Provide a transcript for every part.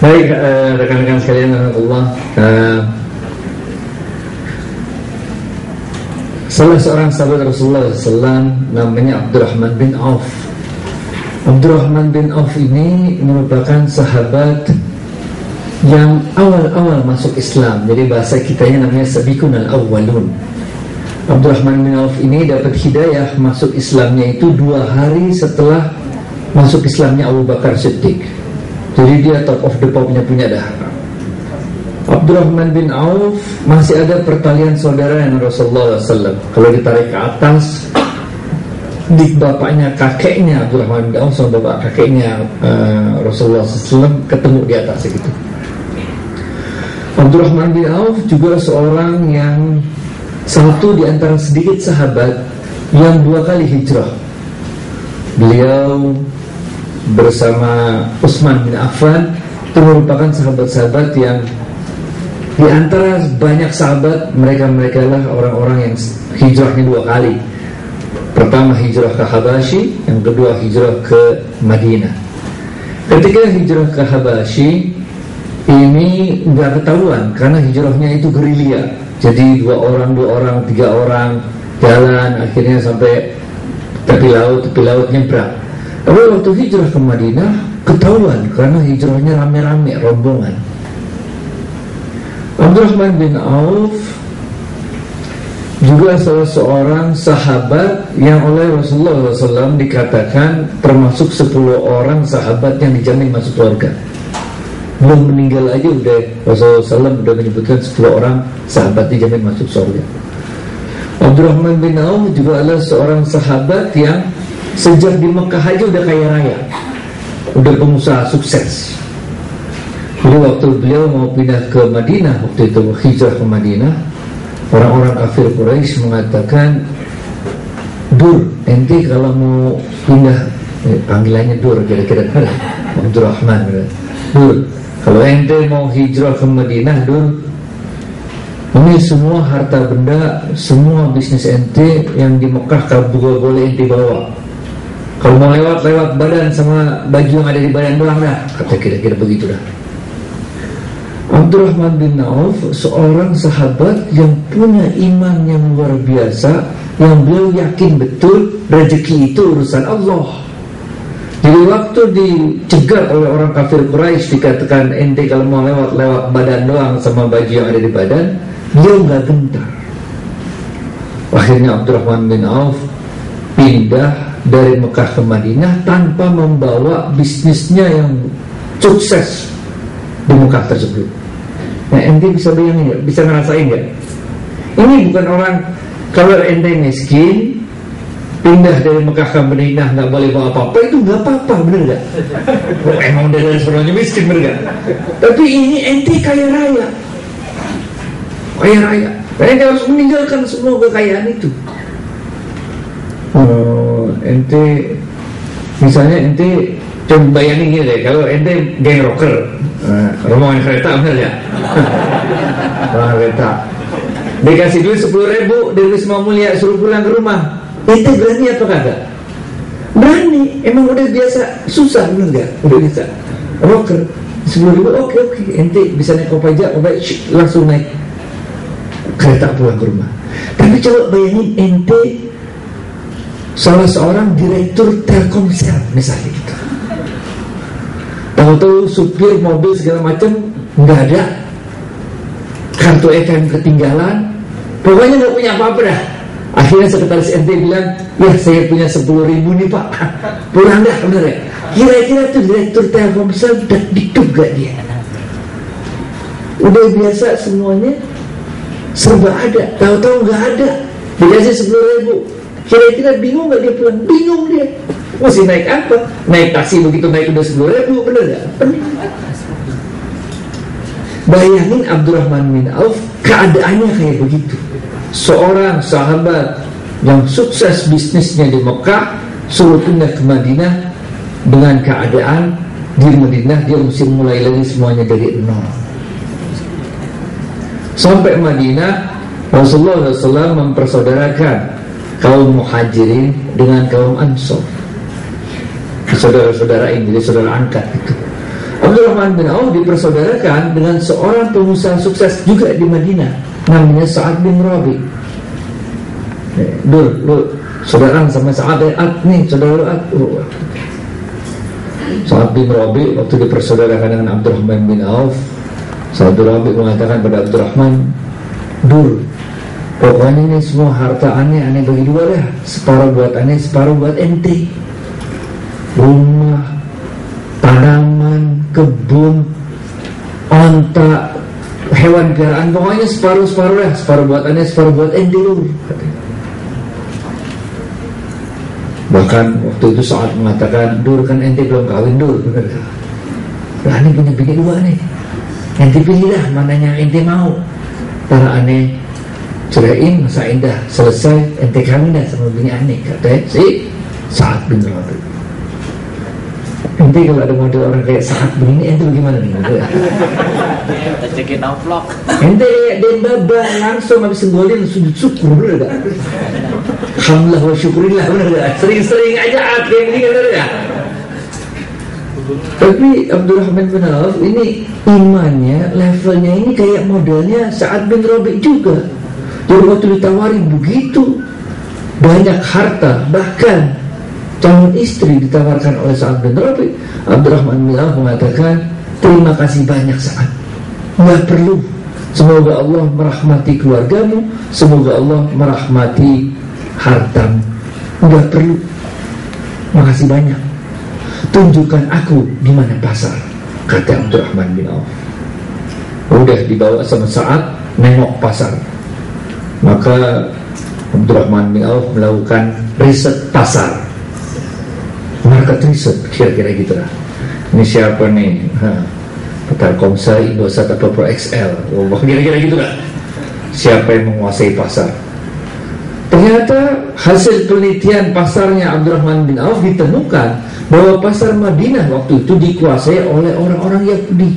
Baik, rekan-rekan sekalian, Allah, salah seorang sahabat Rasulullah SAW namanya Abdurrahman bin Auf. Abdurrahman bin Auf ini merupakan sahabat yang awal-awal masuk Islam. Jadi bahasa kitanya namanya Sabiqun al-awwalun. Abdurrahman bin Auf ini dapat hidayah masuk Islamnya itu 2 hari setelah masuk Islamnya Abu Bakar Siddiq. Jadi dia top of the popnya punya dah. Abdurrahman bin Auf masih ada pertalian saudara yang Rasulullah SAW. Kalau ditarik ke atas, di bapaknya kakeknya Abdurrahman bin Auf sama bapak kakeknya Rasulullah SAW ketemu di atas gitu. Abdurrahman bin Auf juga seorang yang satu di antara sedikit sahabat yang 2 kali hijrah. Beliau bersama Utsman bin Affan itu merupakan sahabat-sahabat yang di antara banyak sahabat, mereka lah orang-orang yang hijrahnya 2 kali. Pertama hijrah ke Habasyi, yang kedua hijrah ke Madinah. Ketika hijrah ke Habasyi ini nggak ketahuan karena hijrahnya itu gerilya. Jadi 2 orang, 3 orang jalan, akhirnya sampai tepi laut nyebrang. Tapi waktu hijrah ke Madinah ketahuan karena hijrahnya rame-rame, rombongan. Abdurrahman bin Auf juga salah seorang sahabat yang oleh Rasulullah SAW dikatakan termasuk 10 orang sahabat yang dijamin masuk surga. Belum meninggal aja udah Rasulullah SAW udah menyebutkan 10 orang sahabat dijamin masuk surga. Abdurrahman bin Auf juga adalah seorang sahabat yang sejak di Mekah aja udah kaya raya, udah pengusaha sukses. Jadi waktu beliau mau pindah ke Madinah, waktu itu hijrah ke Madinah, orang-orang kafir Quraisy mengatakan, Dur, ente kalau mau pindah, panggilannya Dur kira-kira Abdurrahman, Dur, kalau ente mau hijrah ke Madinah, Dur, ini semua harta benda, semua bisnis ente yang di Mekah kalau boleh ente bawa. Kalau mau lewat badan sama baju yang ada di badan doang dah, kata kira-kira begitu dah. Abdurrahman bin Auf seorang sahabat yang punya iman yang luar biasa, yang beliau yakin betul rezeki itu urusan Allah. Jadi waktu dicegat oleh orang kafir Quraisy dikatakan ente kalau mau lewat badan doang sama baju yang ada di badan, beliau nggak gentar. Akhirnya Abdurrahman bin Auf pindah dari Mekah ke Madinah tanpa membawa bisnisnya yang sukses di Mekah tersebut. Nah, ente bisa bayangin nggak? Bisa ngerasain nggak? Ini bukan orang, kalau ente miskin pindah dari Mekah ke Madinah nggak boleh bawa apa-apa, itu nggak apa-apa, bener nggak? Emang dari sebenarnya miskin, bener nggak? Tapi ini ente kaya raya, ente harus meninggalkan semua kekayaan itu. Ente misalnya ente coba bayangin gini deh, kalau ente geng rocker, rombongan kereta bener ya? Rombongan kereta dikasih duit 10.000 dari Wisma Mulia, suruh pulang ke rumah, ente berani apa kagak? Berani, emang udah biasa susah, bener gak? Udah bisa rocker 10.000, oke, ente bisa naik Kopaja, langsung naik kereta pulang ke rumah. Tapi coba bayangin ente salah seorang direktur Telkomsel misalnya gitu, tahu-tahu supir mobil segala macam nggak ada, kartu ATM ketinggalan, pokoknya nggak punya apa-apa dah. Akhirnya sekretaris ente bilang, ya saya punya 10.000 nih pak, pulang dah, bener ya? Kira-kira tuh direktur Telkomsel udah dikit gak dia? Udah biasa semuanya serba ada, tahu-tahu nggak ada, dikasih 10.000. Kira-kira bingung gak dia pulang? Bingung dia. Mesti naik apa? Naik taksi, begitu naik udah 10.000, bener gak? Bayangin Abdurrahman bin Auf keadaannya kayak begitu. Seorang sahabat yang sukses bisnisnya di Mekah, suruh pindah ke Madinah dengan keadaan di Madinah dia mesti mulai lagi semuanya dari nol. Sampai Madinah, Rasulullah SAW mempersaudarakan kaum Muhajirin dengan kaum Ansor, saudara-saudara ini, jadi saudara angkat itu. Abdurrahman bin Auf dipersaudarakan dengan seorang pengusaha sukses juga di Madinah, namanya Sa'ad bin Rabi. Lu saudara sama Sa'ad nih, saudara lu Sa'ad bin Rabi waktu dipersaudarakan dengan Abdurrahman bin Auf, Sa'ad bin Rabi mengatakan pada Abdurrahman, Dur, pokoknya ini semua harta aneh bagi dua lah, separuh buat aneh, separuh buat ente. Rumah, tanaman, kebun, onta, hewan peliharaan, pokoknya separuh lah, separuh buat aneh, separuh buat ente dulu. Bahkan waktu itu Sa'ad mengatakan, Dur, kan ente belum kawin, Dur, bener gak? Lah aneh punya bini dua nih, ente pilihlah mana yang ente mau. Para aneh ceraiin, masa indah selesai, ente kawin dah sama bini aneh, katanya si Sa'ad bin Rabi. Ente kalau ada model orang kayak Sa'ad begini, ente bagaimana nih? Kita cekin vlog. Ente dan baba langsung habis senggolin sujud syukur, bener gak? Alhamdulillah wa syukurillah, bener gak? Sering-sering aja kayak begini, bener gak? Tapi Abdurrahman bin Auf ini imannya, levelnya ini kayak modelnya Sa'ad bin Rabi juga. Jadi waktu ditawari begitu banyak harta, bahkan calon istri ditawarkan oleh Sa'ad bin Rabi, Abdurrahman bin Auf mengatakan, terima kasih banyak Sa'ad, nggak perlu. Semoga Allah merahmati keluargamu, semoga Allah merahmati hartamu, nggak perlu. Makasih banyak. Tunjukkan aku di mana pasar, kata Abdurrahman bin Auf. Udah dibawa sama Sa'ad nengok pasar. Maka Abdurrahman bin Auf melakukan riset pasar, market riset, kira-kira gitu lah. Ini siapa nih? Telkomsel, Indosat atau Pro XL, kira-kira gitu lah. Siapa yang menguasai pasar? Ternyata hasil penelitian pasarnya Abdurrahman bin Auf ditemukan bahwa pasar Madinah waktu itu dikuasai oleh orang-orang Yahudi.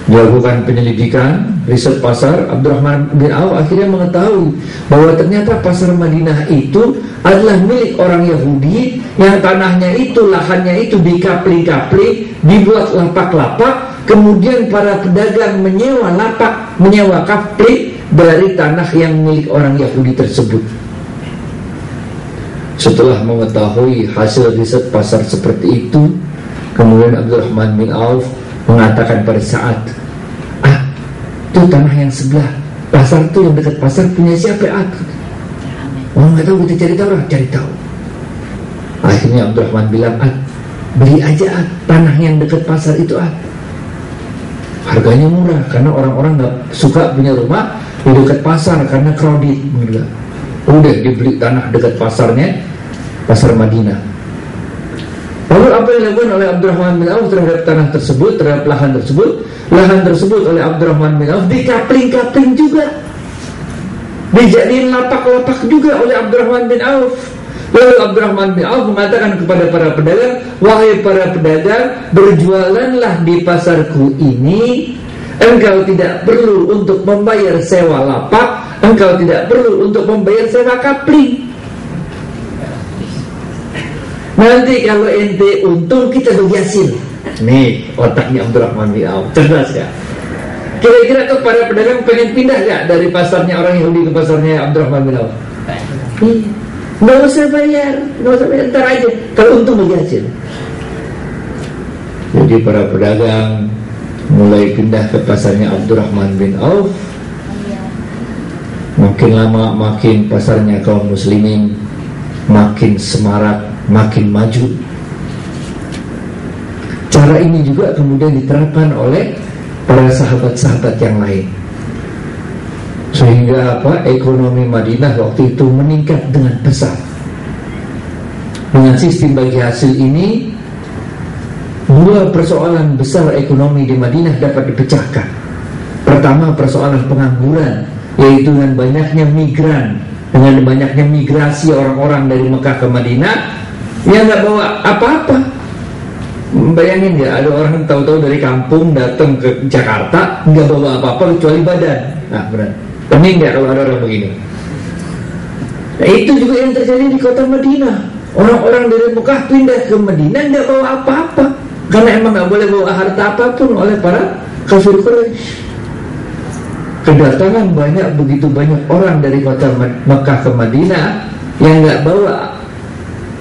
Dilakukan penyelidikan, riset pasar, Abdurrahman bin Auf akhirnya mengetahui bahwa ternyata pasar Madinah itu adalah milik orang Yahudi, yang tanahnya itu, lahannya itu dikapling-kapling, dibuat lapak-lapak, kemudian para pedagang menyewa lapak, menyewa kapling dari tanah yang milik orang Yahudi tersebut. Setelah mengetahui hasil riset pasar seperti itu, kemudian Abdurrahman bin Auf mengatakan pada Sa'ad, itu tanah yang sebelah pasar itu, yang dekat pasar punya siapa? Orang nggak tahu, kita cari tahu lah, cari tahu. Akhirnya Abdurrahman bilang, beli aja tanah yang dekat pasar itu. Harganya murah karena orang-orang nggak suka punya rumah di dekat pasar karena crowded. Udah dibeli tanah dekat pasarnya, pasar Madinah. Lalu apa yang dilakukan oleh Abdurrahman bin Auf terhadap tanah tersebut, terhadap lahan tersebut? Lahan tersebut oleh Abdurrahman bin Auf dikapling-kapling juga, dijadiin lapak-lapak juga oleh Abdurrahman bin Auf. Lalu Abdurrahman bin Auf mengatakan kepada para pedagang, wahai para pedagang, berjualanlah di pasarku ini. Engkau tidak perlu untuk membayar sewa lapak, engkau tidak perlu untuk membayar sewa kapling. Nanti kalau ente untung, kita bagi hasil. Nih otaknya Abdurrahman bin Auf, cerdas gak? Kira-kira tuh para pedagang pengen pindah gak dari pasarnya orang Yahudi ke pasarnya Abdurrahman bin Auf? Nggak usah bayar, ntar aja. Kalau untung bagi hasil. Jadi para pedagang mulai pindah ke pasarnya Abdurrahman bin Auf. Makin lama makin pasarnya kaum muslimin makin semarak, makin maju. Cara ini juga kemudian diterapkan oleh para sahabat-sahabat yang lain, sehingga ekonomi Madinah waktu itu meningkat dengan pesat. Dengan sistem bagi hasil ini, dua persoalan besar ekonomi di Madinah dapat dipecahkan. Pertama, persoalan pengangguran, yaitu dengan banyaknya migran, dengan banyaknya migrasi orang-orang dari Mekah ke Madinah yang nggak bawa apa-apa. Bayangin ya, ada orang tahu-tahu dari kampung datang ke Jakarta nggak bawa apa-apa kecuali badan. Nah benar, pening nggak kalau ada orang begini? Nah, itu juga yang terjadi di kota Madinah. Orang-orang dari Mekah pindah ke Madinah nggak bawa apa-apa. Karena emang nggak boleh bawa harta apapun oleh para kafir Quraisy. Kedatangan begitu banyak orang dari kota Mekah ke Madinah yang nggak bawa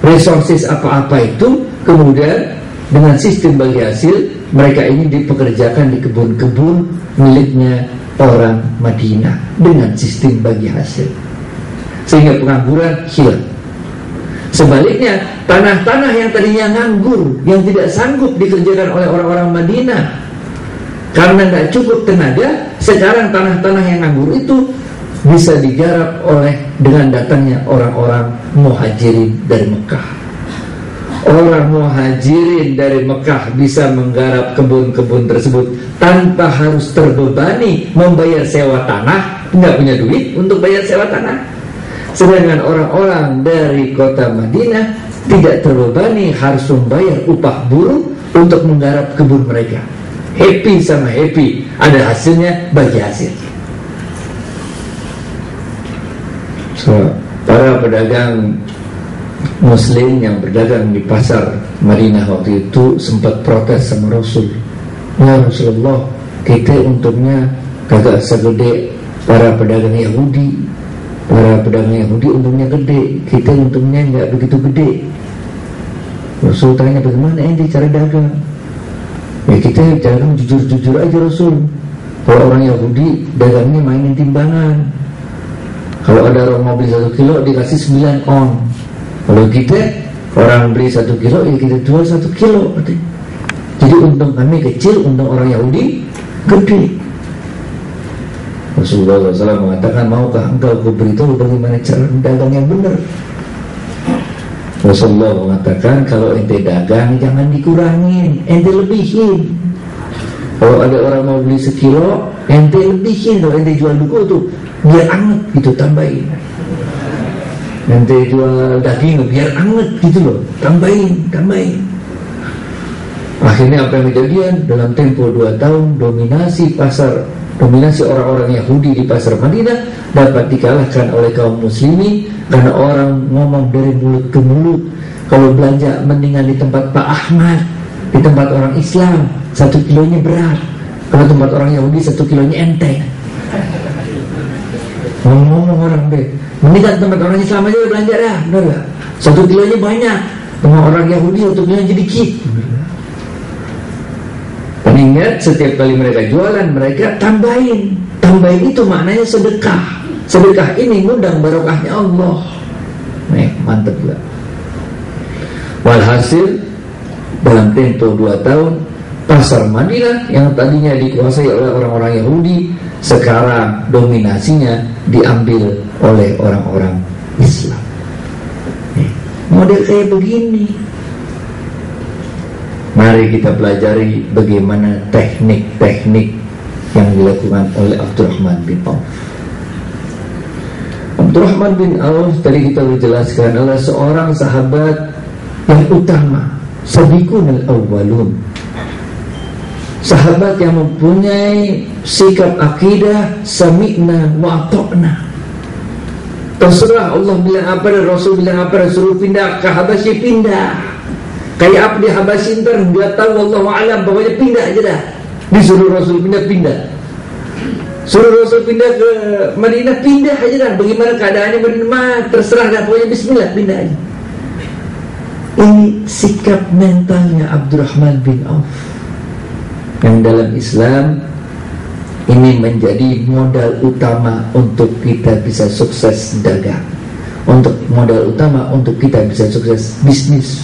resources apa-apa itu, kemudian dengan sistem bagi hasil, mereka ini dipekerjakan di kebun-kebun miliknya orang Madinah dengan sistem bagi hasil, sehingga pengangguran hilang. Sebaliknya, tanah-tanah yang tadinya nganggur, yang tidak sanggup dikerjakan oleh orang-orang Madinah karena nggak cukup tenaga, sekarang tanah-tanah yang nganggur itu bisa digarap dengan datangnya orang-orang muhajirin dari Mekah. Orang muhajirin dari Mekah bisa menggarap kebun-kebun tersebut tanpa harus terbebani membayar sewa tanah, nggak punya duit untuk bayar sewa tanah. Sedangkan orang-orang dari kota Madinah tidak terbebani harus membayar upah buruh untuk menggarap kebun mereka. Happy sama happy, ada hasilnya bagi hasil. So, para pedagang Muslim yang berdagang di pasar Madinah waktu itu sempat protes sama Rasul. Ya Rasulullah, kita untungnya kagak segede para pedagang Yahudi. Para pedagang Yahudi untungnya gede, kita untungnya nggak begitu gede. Rasul tanya, bagaimana ente cara dagang? Ya kita dagang jujur-jujur aja Rasul. Kalau orang Yahudi dagangnya mainin timbangan. Kalau ada orang mau beli 1 kilo dikasih 9 on. Kalau kita orang beli 1 kilo, ya kita jual 1 kilo. Jadi untung kami kecil, untung orang Yahudi gede. Rasulullah SAW mengatakan, maukah engkau beritahu bagaimana cara dagang yang benar? Rasulullah mengatakan, kalau ente dagang jangan dikurangin, ente lebihin. Kalau ada orang mau beli 1 kilo, ente lebihin. Kalau ente jual duku tuh biar anget gitu, tambahin. Ente jual daging biar anget gitu loh, tambahin. Akhirnya apa yang kejadian? Dalam tempo 2 tahun dominasi orang-orang Yahudi di pasar Madinah dapat dikalahkan oleh kaum muslimin, karena orang ngomong dari mulut ke mulut. Kalau belanja mendingan di tempat Pak Ahmad, di tempat orang Islam 1 kilonya berat, kalau tempat orang Yahudi 1 kilonya enteng. Ngomong orang deh, mendingan tempat orang Islam aja belanja dah, benar gak? 1 kilonya banyak, tempat orang Yahudi 1 kilonya jadi dikit. Dan ingat, setiap kali mereka jualan, mereka tambahin itu maknanya sedekah. Sedekah ini ngundang barokahnya Allah. Mantep juga. Walhasil dalam tempo 2 tahun, pasar Madinah yang tadinya dikuasai oleh orang-orang Yahudi, sekarang dominasinya diambil oleh orang-orang Islam. Model kayak begini. Mari kita pelajari bagaimana teknik-teknik yang dilakukan oleh Abdurrahman bin Auf. Abdurrahman bin Auf tadi kita jelaskan adalah seorang sahabat yang utama, sabiqunal awwalun. Sahabat yang mempunyai sikap akidah sami'na wa ata'na. Terserah Allah bilang apa dan Rasul bilang apa, suruh pindah ke Habasyi pindah. Kayak apa di Habasyi ntar nggak tahu, wallahu a'lam, pokoknya pindah aja dah. Disuruh Rasul pindah. Suruh Rasul pindah ke Madinah, pindah aja dah. Bagaimana keadaannya Madinah, terserah dah, pokoknya bismillah pindah aja. Ini sikap mentalnya Abdurrahman bin Auf, yang dalam Islam ini menjadi modal utama untuk kita bisa sukses dagang, untuk modal utama untuk kita bisa sukses bisnis.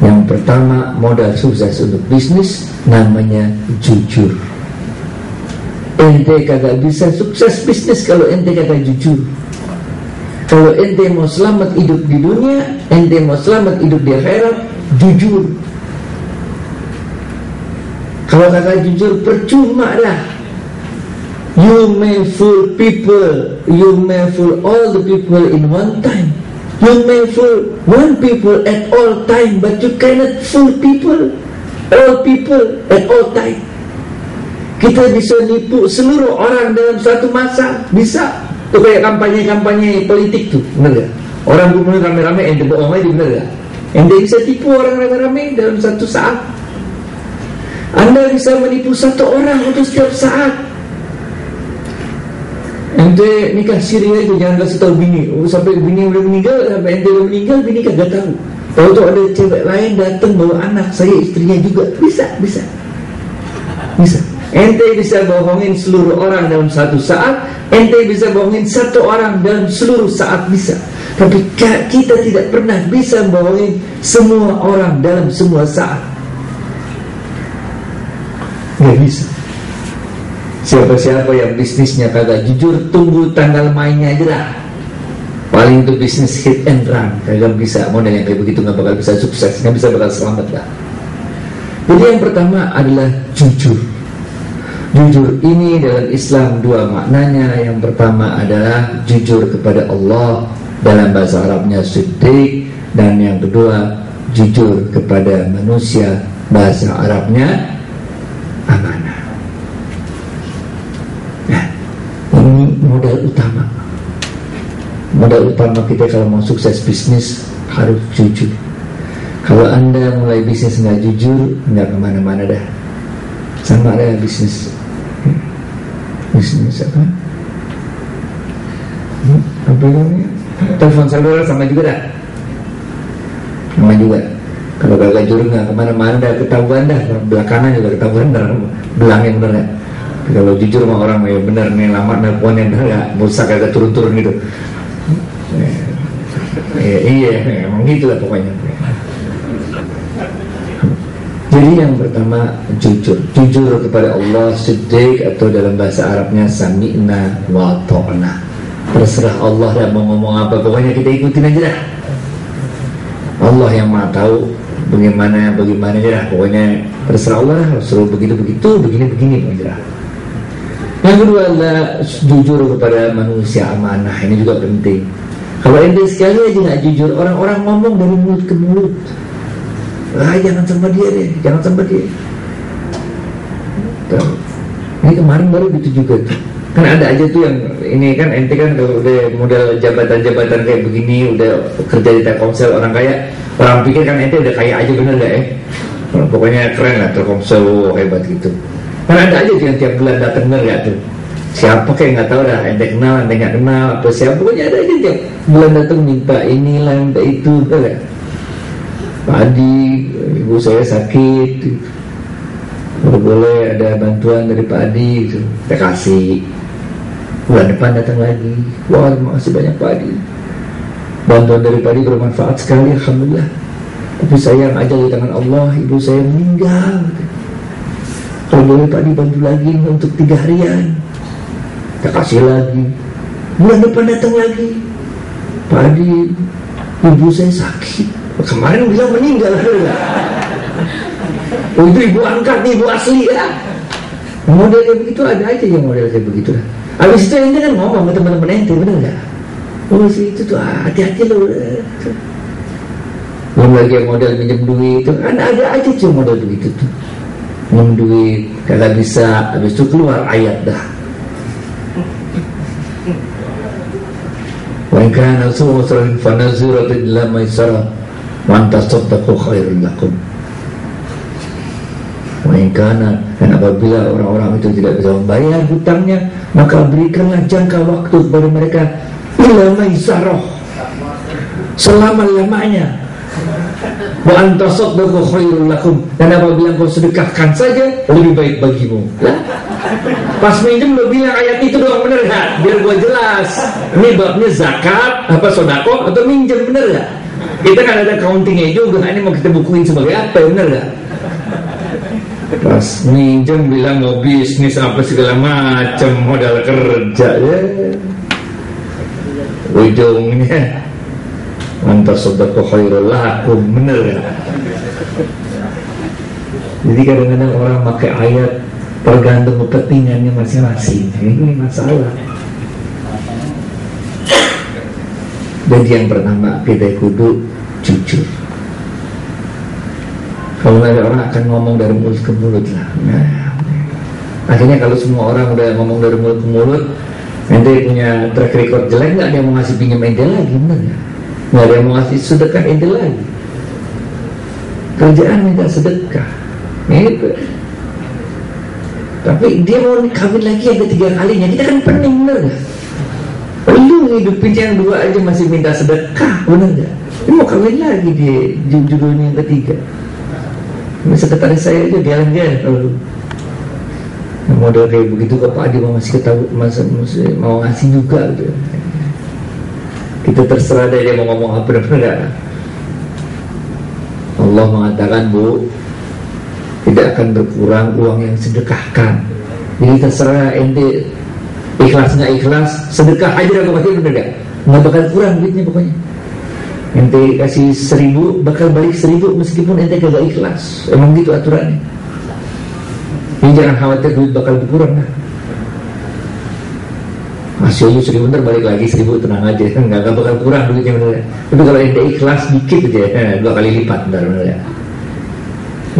Yang pertama, modal sukses untuk bisnis namanya jujur. Ente kagak bisa sukses bisnis kalau ente kagak jujur. Kalau ente mau selamat hidup di dunia, ente mau selamat hidup di akhirat, jujur. Kalau kagak jujur percuma dah. You may fool people, you may fool all the people in one time. You may fool one people at all time, but you cannot fool all people at all time. Kita bisa nipu seluruh orang dalam satu masa, bisa. Itu kayak kampanye politik tuh, bener gak? Orang kumpulin rame-rame, ente bohong aja, bener gak? Ente bisa tipu orang rame-rame dalam satu saat. Anda bisa menipu satu orang untuk setiap saat. Ente nikah siri itu jangan kasih tahu bini. Sampai bini udah meninggal, sampai ente udah meninggal, bini kagak tahu. Kalau tuh ada cewek lain datang bawa anak, saya istrinya juga, bisa. Ente bisa bohongin seluruh orang dalam satu saat. Ente bisa bohongin satu orang dalam seluruh saat, bisa. Tapi kita tidak pernah bisa bohongin semua orang dalam semua saat. Gak bisa. Siapa-siapa yang bisnisnya kagak jujur, tunggu tanggal mainnya aja lah. Paling itu bisnis hit and run, kagak bisa. Model yang kayak begitu gak bakal bisa sukses, gak bisa bakal selamat lah. Jadi yang pertama adalah jujur. Jujur ini dalam Islam dua maknanya. Yang pertama adalah jujur kepada Allah, dalam bahasa Arabnya siddiq. Dan yang kedua jujur kepada manusia, bahasa Arabnya amanah. Nah, ini modal utama. Modal utama kita kalau mau sukses bisnis harus jujur. Kalau Anda mulai bisnis nggak jujur, nggak kemana-mana dah. Sama ada bisnis apa? Apa namanya? Telepon seluler sama juga dah. Sama juga. Kalau gak jujur nggak kemana-mana dah, ketahuan dah. Belakangan juga ketahuan dah. Belangnya bener ya. Kalau jujur sama orang ya bener nih, lama nelpon yang bener nggak, musak agak turun-turun gitu. Iya, emang gitu lah pokoknya. Jadi yang pertama jujur kepada Allah, siddiq, atau dalam bahasa Arabnya sami'na wa ta'na. Terserah Allah dah mau ngomong apa, pokoknya kita ikutin aja dah. Allah yang maha tahu bagaimana aja dah, pokoknya terserah Allah dah, suruh begitu begini pokoknya dah. Yang kedua adalah jujur kepada manusia, amanah. Ini juga penting. Kalau ente sekali aja nggak jujur, orang-orang ngomong dari mulut ke mulut. Jangan sama dia deh, jangan sama dia. Tuh. Ini kemarin baru gitu juga tuh. Kan ada aja tuh yang ini kan ente kan udah modal jabatan-jabatan kayak begini, udah kerja di Telkomsel, orang kaya, orang pikir kan ente udah kaya aja, bener gak ya? Pokoknya keren lah Telkomsel, hebat gitu. Kan ada aja tuh yang tiap bulan datang, bener gak tuh? Siapa kayak nggak tahu dah, ente kenal, ente nggak kenal, apa siapa, pokoknya ada aja tiap bulan datang minta inilah, minta itu, bener gak? Pak Adi, ibu saya sakit, kalau boleh ada bantuan dari Pak Adi gitu. Kita kasih. Bulan depan datang lagi, wah terima kasih banyak Pak Adi, bantuan dari Pak Adi bermanfaat sekali, alhamdulillah. Tapi sayang aja di tangan Allah, ibu saya meninggal. Kalau boleh Pak Adi bantu lagi untuk 3 harian. Kita kasih lagi. Bulan depan datang lagi, Pak Adi, ibu saya sakit. Kemarin bilang meninggal, oh itu ibu angkat nih, ibu asli ya. Model kayak begitu ada aja yang model kayak begitu. Habis itu ente kan ngomong ke teman-teman ente, bener nggak? Oh si itu tuh hati-hati loh. Belum lagi yang model minjem duit itu, kan ada aja tuh model begitu tuh. Minjem duit kagak bisa, habis itu keluar ayat dah. Wa in kana su'usran fa naziratun ila maisarah wa antasaddaqu khairul lakum. Wa in kana, dan apabila orang-orang itu tidak bisa membayar hutangnya, maka berikanlah jangka waktu kepada mereka ila maisarah, selama-lamanya. Wa antasaddaqu khairul lakum, dan apabila kau sedekahkan saja lebih baik bagimu. Lah, pas minjem lo bilang ayat itu doang, bener gak? Biar gua jelas. Ini babnya zakat, apa sodako, atau minjem, bener gak? Kita kan ada countingnya juga, ini mau kita bukuin sebagai apa, bener gak? Pas minjem bilang mau bisnis apa segala macam, modal kerja ya. Ujungnya antasaddaqu khairul lakum, bener gak? Jadi kadang-kadang orang pakai ayat tergantung kepentingannya masing-masing. Ini masalah. Jadi yang pertama kita kudu jujur. Kalau ada orang akan ngomong dari mulut ke mulut lah. Nah, akhirnya kalau semua orang udah ngomong dari mulut ke mulut, nanti punya track record jelek, nggak ada yang mau ngasih pinjam ente lagi, bener ya? Nggak ada yang mau ngasih sedekah ente lagi. kerjaan minta sedekah, gitu. Tapi dia mau kawin lagi yang ketiga kalinya, kita kan pening, bener gak? Lu ngidupin yang dua aja masih minta sedekah, bener gak? Dia mau kawin lagi dia judulnya yang ketiga. Sekretaris saya aja jalan-jalan kalau model kayak begitu ke Pak Adi mau ngasih mau ngasih juga gitu. Kita terserah deh dia mau ngomong apa benar. Allah mengatakan, Bu, tidak akan berkurang uang yang sedekahkan. Jadi terserah ente ikhlas nggak ikhlas, sedekah aja aku pasti bener nggak bakal kurang duitnya pokoknya. Ente kasih 1.000 bakal balik 1.000 meskipun ente kagak ikhlas. Emang gitu aturannya. Ini jangan khawatir duit bakal berkurang lah. Masih aja 1.000 ntar balik lagi 1.000, tenang aja, nggak bakal kurang duitnya bener. Tapi kalau ente ikhlas dikit aja, 2 kali lipat ntar bener ya.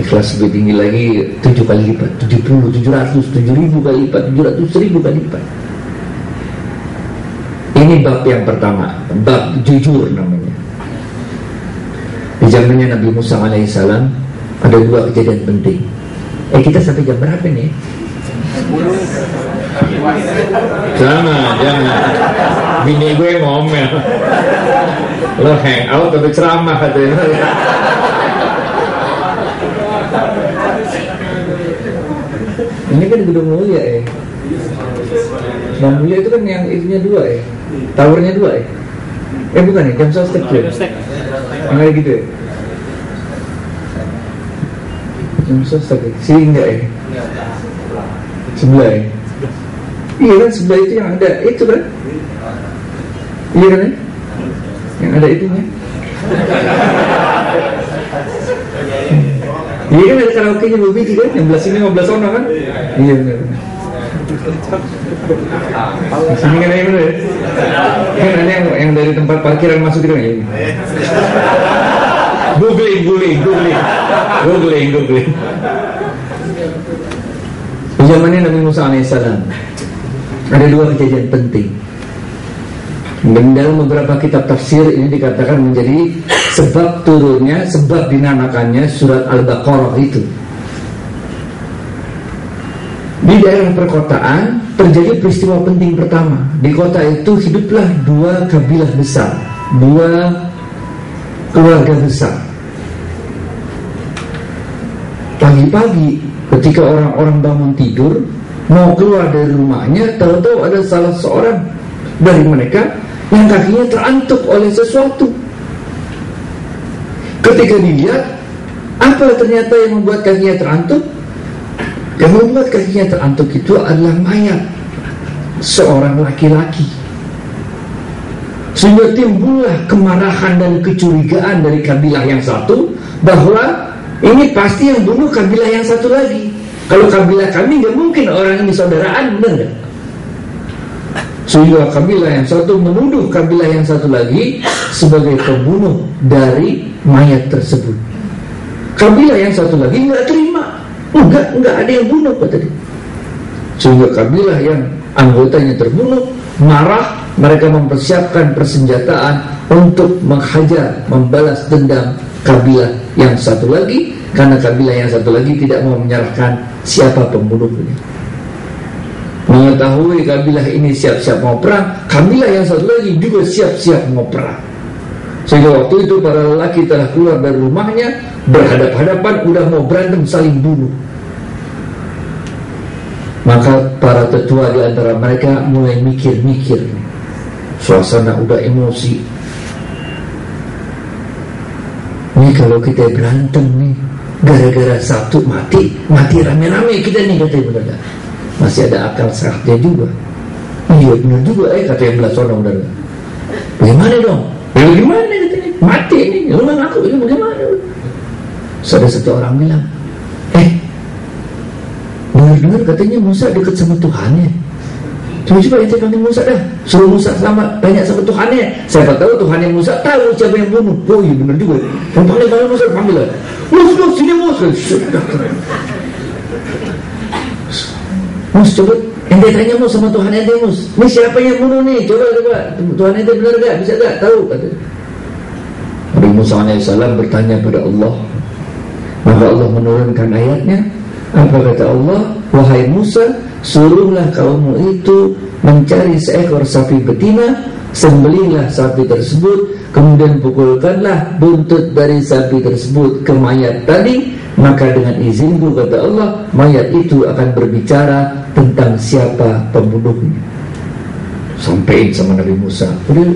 Ikhlas lebih tinggi lagi 7 kali lipat, 70, 700, 7.000 kali lipat, 700, 1.000 kali lipat. Ini bab yang pertama, bab jujur namanya. Di zamannya Nabi Musa alaihissalam ada 2 kejadian penting. Kita sampai jam berapa nih? Jangan bini gue ngomel. Lo hangout atau ceramah katanya. Ini kan Gedung Mulia ya. Gedung Mulia itu kan yang itunya 2 ya. Towernya 2 ya. Bukan ya, jam sostek ya. Yang kayak gitu ya. Jam sostek ya. Sini enggak ya. Sebelah ya. Iya kan sebelah itu yang ada itu kan. Iya kan ya. Yang ada itunya. Iya kan ada karaoke-nya Bobi kan, yang belah sini 15 orang kan? Iya benar. Di sini kan yang benar ya? Kan ada yang dari tempat parkiran masuk gitu ya? Googling. Di zamannya Nabi Musa alaihissalam ada 2 kejadian penting. Dan dalam beberapa kitab tafsir ini dikatakan menjadi sebab turunnya, sebab dinamakannya surat Al-Baqarah itu. Di daerah perkotaan terjadi peristiwa penting pertama. Di kota itu hiduplah 2 kabilah besar, 2 keluarga besar. Pagi-pagi ketika orang-orang bangun tidur mau keluar dari rumahnya, tahu-tahu ada salah seorang dari mereka yang kakinya terantuk oleh sesuatu. Ketika dilihat, apa ternyata yang membuat kakinya terantuk? Yang membuat kakinya terantuk itu adalah mayat seorang laki-laki. Sehingga timbullah kemarahan dan kecurigaan dari kabilah yang satu, bahwa ini pasti yang bunuh kabilah yang satu lagi. Kalau kabilah kami nggak mungkin orang ini saudaraan, benar nggak? Sehingga kabilah yang satu menuduh kabilah yang satu lagi sebagai pembunuh dari mayat tersebut. Kabilah yang satu lagi nggak terima, nggak ada yang bunuh kata dia. Sehingga kabilah yang anggotanya terbunuh marah, mereka mempersiapkan persenjataan untuk menghajar, membalas dendam kabilah yang satu lagi, karena kabilah yang satu lagi tidak mau menyerahkan siapa pembunuhnya. Mengetahui kabilah ini siap-siap mau perang, kabilah yang satu lagi juga siap-siap mau perang. Sehingga waktu itu para lelaki telah keluar dari rumahnya, berhadap-hadapan, udah mau berantem saling bunuh. Maka para tetua di antara mereka mulai mikir-mikir. Suasana udah emosi. Ini kalau kita berantem nih, gara-gara satu mati rame-rame kita nih, katanya benar gak? Masih ada akal sehatnya juga. Iya benar juga kata yang belah sono, benar gak? Bagaimana dong? Bagaimana katanya? Mati ini, lu gak ngaku, ini bagaimana? Ada satu orang bilang, dengar katanya Musa dekat sama Tuhannya. Coba ente panggil Musa dah, suruh Musa selamat, tanya sama Tuhannya. Siapa tahu Tuhannya Musa tahu siapa yang bunuh. Oh iya benar juga. Panggil Musa, panggil lah. Mus sini Mus. Mus coba ente tanya Mus sama Tuhan ente Mus. Ini siapa yang bunuh nih? Coba Tuhan ente benar gak? Bisa gak? Tahu kata. Nabi Musa alaihissalam bertanya pada Allah, Maka Allah menurunkan ayatnya. Apa kata Allah? Wahai Musa, suruhlah kaummu itu mencari seekor sapi betina, sembelihlah sapi tersebut, kemudian pukulkanlah buntut dari sapi tersebut ke mayat tadi, maka dengan izinku, kata Allah, mayat itu akan berbicara tentang siapa pembunuhnya. Sampaiin sama Nabi Musa, udah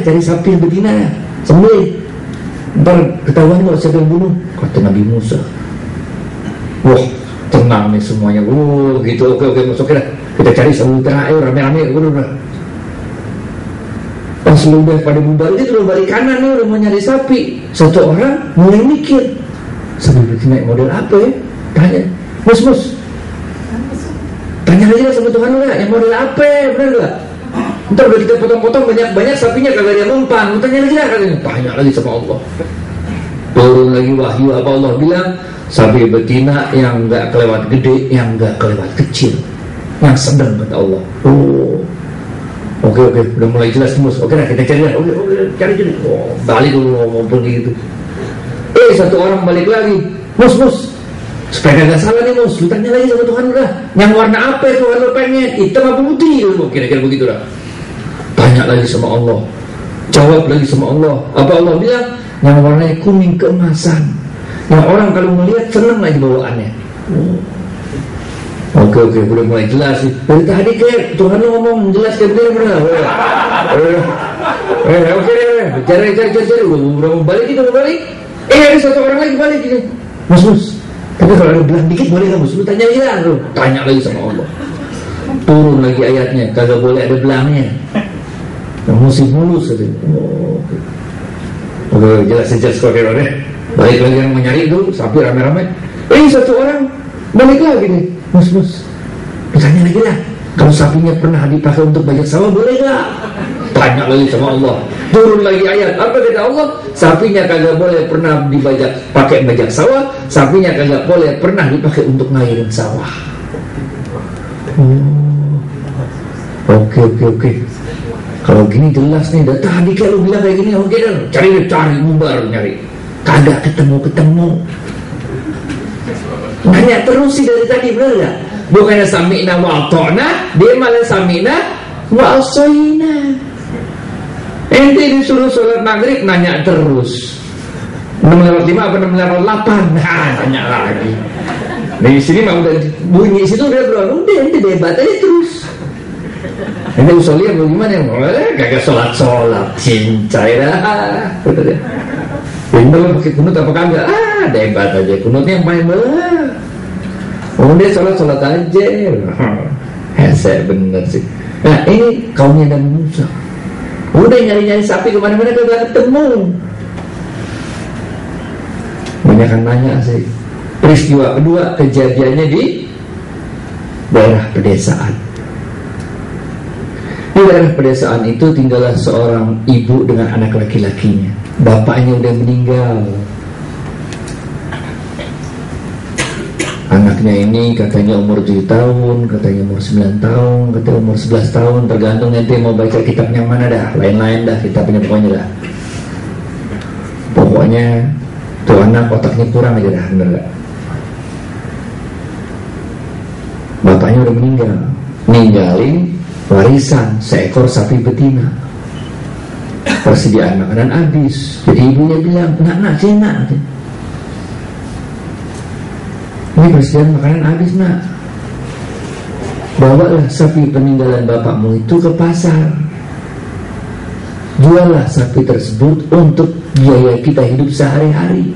cari sapi betina ya, sembelih, ntar ketahuan kok siapa yang bunuh, kata Nabi Musa. Wah, tenang nih semuanya. Gitu, oke, masuk dah. Kita cari sambil tengah air rame-rame, udah. Pas lu udah pada bubar itu, udah balik kanan nih, udah mau nyari sapi. Satu orang mulai mikir, sapi betina model apa ya? Tanya, mus, tanya aja sama Tuhan lu lah, yang model apa ya, bener gak? Ntar udah kita potong-potong banyak-banyak sapinya kagak ada mempan, lu tanya lagi lah katanya. Tanya lagi sama Allah. Turun lagi wahyu, apa Allah bilang? Sapi betina yang gak kelewat gede, yang gak kelewat kecil, yang sedang, kata Allah. Oke, udah mulai jelas mus. Oke lah, kita cari lah. Oke, cari. Balik dulu ngomong pergi gitu. Satu orang balik lagi. Mus, supaya gak salah nih mus, lu tanya lagi sama Tuhan udah, yang warna apa itu Tuhan lu pengen? Hitam apa putih? Kira-kira begitu dah. Tanya lagi sama Allah, jawab lagi sama Allah. Apa Allah bilang? Yang warnanya kuning keemasan, yang orang kalau melihat senang lagi bawaannya. Oke, udah mulai jelas sih. Dari tadi kayak Tuhan lu ngomong jelas kayak bener. Oke deh, cari. Udah mau balik. Ada satu orang lagi balik gitu. Mus. Tapi kalau ada belang dikit boleh nggak mus? Lu tanya lagi lah. Tanya lagi sama Allah. Turun lagi ayatnya, kagak boleh ada belangnya. Yang mesti mulus aja. Oke, jelas kok kira deh. Balik lagi yang mencari itu, sapi rame-rame. Satu orang balik lagi nih. Mus, tanya lagi lah. Kalau sapinya pernah dipakai untuk bajak sawah boleh gak? Tanya lagi sama Allah. Turun lagi ayat. Apa kata Allah? Sapinya kagak boleh pernah pakai bajak sawah. Sapinya kagak boleh pernah dipakai untuk ngairin sawah. Oke. Kalau gini jelas nih. Dari tadi kalau bilang kayak gini, oke dah. Cari mumbar nyari. Kagak ketemu. Nanya terus sih dari tadi, bener gak? Bukannya sami'na wa ata'na, dia malah sami'na wa asoina. Ente disuruh sholat maghrib nanya terus 6:05 apa 6:08? Nanya lagi. Di sini mah udah bunyi situ udah bro, udah ente debat aja terus. Ente usul lihat bagaimana? Kagak sholat cincai dah. Pindah pakai kunut apa kagak? Debat aja. Kunutnya yang paling belah. Dia sholat aja. Hesek bener sih. Nah ini kaumnya Nabi Musa. Udah nyari sapi kemana-mana kagak ketemu. Banyak kan nanya sih. Peristiwa kedua kejadiannya di daerah pedesaan. Di daerah pedesaan itu tinggallah seorang ibu dengan anak laki-lakinya. Bapaknya udah meninggal. Anaknya ini katanya umur 7 tahun, katanya umur 9 tahun, katanya umur 11 tahun. Tergantung nanti mau baca kitabnya mana dah. Lain-lain dah kitabnya pokoknya dah. Pokoknya tuh anak otaknya kurang aja dah, bener gak? Bapaknya udah meninggal, ninggalin warisan seekor sapi betina. Persediaan makanan habis. Jadi ibunya bilang, nak, ini persediaan makanan habis nak. Bawalah sapi peninggalan bapakmu itu ke pasar. Juallah sapi tersebut untuk biaya kita hidup sehari-hari.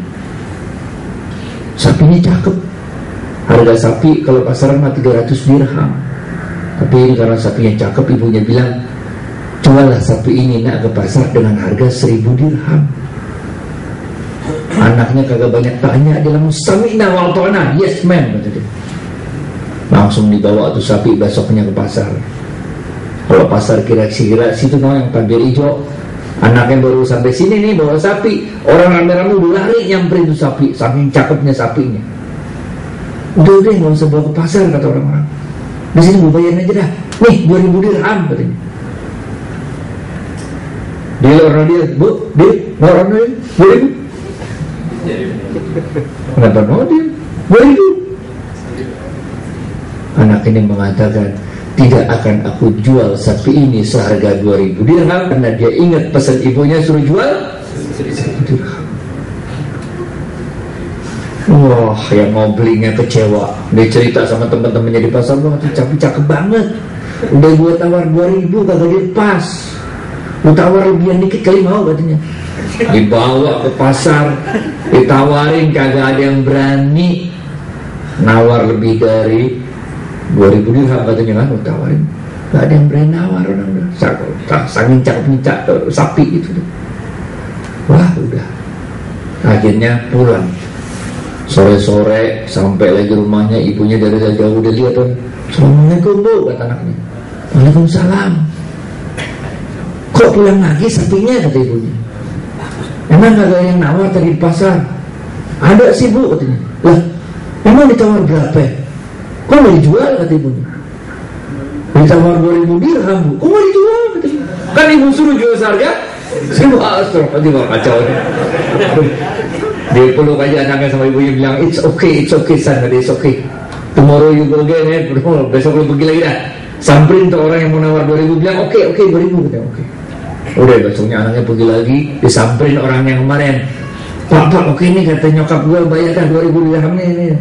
Sapinya cakep. Harga sapi kalau pasaran mah 300 dirham. Tapi ini karena sapinya cakep, ibunya bilang, juallah sapi ini nak ke pasar dengan harga 1000 dirham. Anaknya kagak banyak tanya, dia langsung sami'na wa ata'na, yes man, kata dia. Langsung dibawa tuh sapi besoknya ke pasar. Kalau pasar kira-kira situ yang tabir hijau. Anaknya baru sampai sini nih bawa sapi, orang rame-rame udah lari nyamperin tuh sapi, saking cakepnya sapinya. Udah nggak usah bawa ke pasar, kata orang-orang. Di sini gue bayarin aja dah. Nih 2000 dirham katanya. Dia orang dia, bu, dia orang dia, 2000. Kenapa mau dia? 2.000. Anak ini mengatakan, tidak akan aku jual sapi ini seharga 2.000 dirham, karena dia ingat pesan ibunya suruh jual 1.000 dirham. Wah, yang mau belinya kecewa. Dia cerita sama teman-temannya di pasar, wah itu sapi cakep banget, udah gue tawar 2.000 kagak dia pas, gue tawar lebihan dikit kali mau katanya. Dibawa ke pasar, ditawarin, kagak ada yang berani nawar lebih dari 2.000 dirham katanya kan, tawarin. Gak ada yang berani nawar orang udah. Saking cakepnya sapi itu. Wah udah. Akhirnya pulang. Sore-sore sampai lagi rumahnya, ibunya dari jauh udah lihat kan. Assalamualaikum bu, kata anaknya. Waalaikumsalam. Kok pulang lagi sapinya, kata ibunya. Emang gak ada yang nawar tadi di pasar? Ada sih bu, katanya. Lah, emang ditawar berapa? Kok mau dijual, kata ibunya. Ditawar 2.000 dirham bu. Kok mau dijual, kata ibunya. Kan ibu suruh jual seharga 1.000. Astagfirullah, kacau. Dia peluk aja anaknya sama ibunya, bilang it's okay son, it's okay. Tomorrow you go again, besok lu pergi lagi dah. Samperin tuh orang yang mau nawar 2.000, bilang oke 2.000, katanya oke. Udah besoknya anaknya pergi lagi, disamperin orang yang kemarin. Pak oke nih, kata nyokap gue bayarkan 2.000 dirham nih.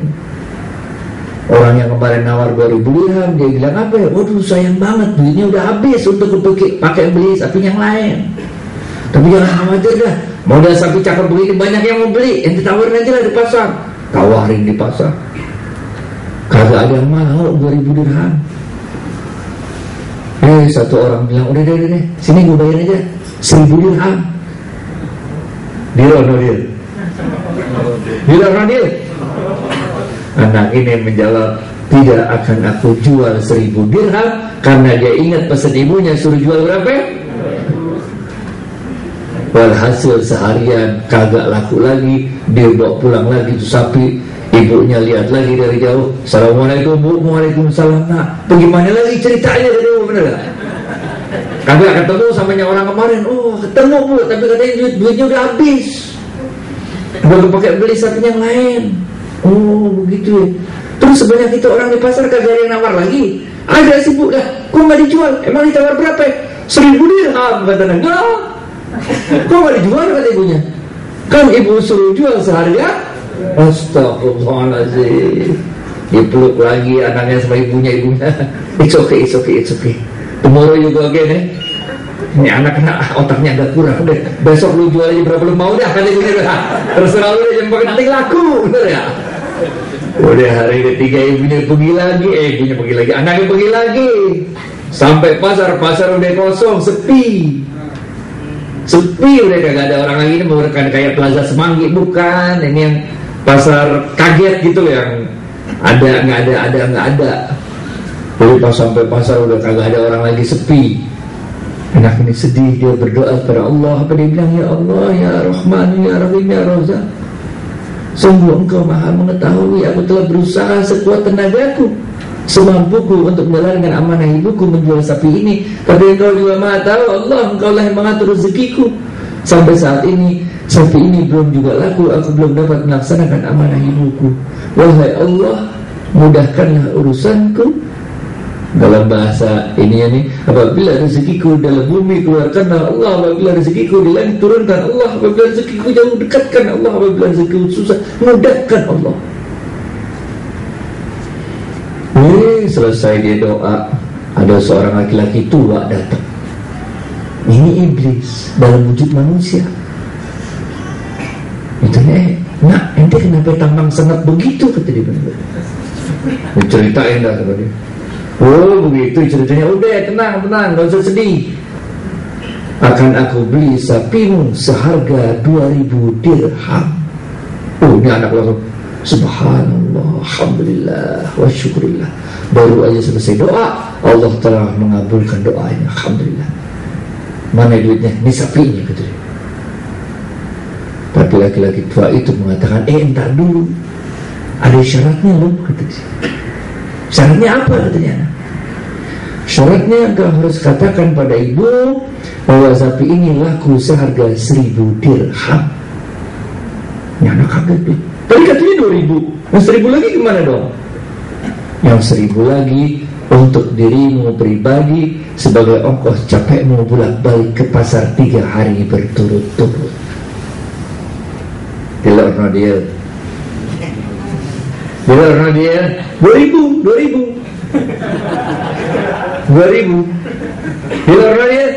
Orang yang kemarin nawar 2.000 dirham, dia bilang apa ya? Waduh sayang banget, duitnya udah habis untuk pakai beli sapi yang lain. Tapi jangan khawatir dah, mau ada sapi cakep begini banyak yang mau beli, yang ditawarin aja lah di pasar. Tawarin di pasar, kagak ada yang mau 2.000 dirham. Satu orang bilang udah deh, sini gue bayar aja 1.000 dirham. Deal. Anak ini menjawab, tidak akan aku jual 1.000 dirham, karena dia ingat pesan ibunya suruh jual berapa? Walhasil seharian kagak laku lagi. Dia bawa pulang lagi tuh sapi. Ibunya lihat lagi dari jauh, Assalamualaikum bu, waalaikumsalam nak. Bagaimana lagi ceritanya dari ibu, bener gak? Kagak ketemu samanya orang kemarin. Oh ketemu bu, tapi katanya duitnya udah habis, udah pakai beli sapi yang lain. Oh begitu ya. Terus sebanyak itu orang di pasar kagak ada yang nawar lagi. Ada sih bu, dah kok gak dijual? Emang ditawar berapa? 1.000 dirham, kata enggak. Kok gak dijual, kata ibunya. Kan ibu suruh jual seharga. Astagfirullahaladzim. Dipeluk lagi anaknya sama ibunya. It's okay. Tomorrow you go again. Ini anak otaknya agak kurang deh. Besok lu jual aja berapa lu mau dah, kan ibunya. Terserah lu deh, yang penting laku, bener ya. Udah hari ketiga ibunya pergi lagi, anaknya pergi lagi. Sampai pasar udah kosong, sepi udah, kagak ada orang lagi. Ini bukan kayak Plaza Semanggi, bukan. Ini yang pasar kaget gitu loh, yang ada nggak ada. Jadi pas sampai pasar udah kagak ada orang lagi, sepi. Anak ini sedih, dia berdoa kepada Allah. Apa dia bilang? Ya Allah, ya Rahman, ya Rahim, ya Razak, sungguh engkau maha mengetahui, aku telah berusaha sekuat tenagaku, semampuku untuk menjalankan amanah ibuku menjual sapi ini. Tapi engkau juga maha tahu Allah, engkau lah yang mengatur rezekiku. Sampai saat ini sapi ini belum juga laku, aku belum dapat melaksanakan amanah ibuku. Wahai Allah, mudahkanlah urusanku. Dalam bahasa ini apabila rezekiku dalam bumi, keluarkanlah Allah. Apabila rezekiku di langit, turunkan Allah. Apabila rezekiku jauh, dekatkan Allah. Apabila rezekiku susah, mudahkan Allah. Selesai dia doa, ada seorang laki-laki tua datang. Ini iblis dalam wujud manusia. Ditanya, nak, ente kenapa tampang sangat begitu, kata dia. Diceritain dah sama dia. Oh begitu ceritanya. Udah tenang, gak usah sedih. Akan aku beli sapimu seharga 2.000 dirham. Oh ini anak langsung subhanallah, alhamdulillah, wa syukurillah. Baru aja selesai doa, Allah telah mengabulkan doanya, alhamdulillah. Mana duitnya? Ini sapinya, kata dia. Tapi laki-laki tua itu mengatakan, entar dulu, ada syaratnya loh, kata dia. Syaratnya apa, katanya? Syaratnya engkau harus katakan pada ibu bahwa sapi ini laku seharga 1.000 dirham. Ini anak kaget tuh. Tadi katanya 2000. Yang 1000 lagi gimana dong? Yang 1000 lagi untuk dirimu pribadi sebagai ongkos capekmu bolak-balik ke pasar 3 hari berturut-turut. Deal or no deal? Deal or no deal? 2000. 2000. Deal or no deal?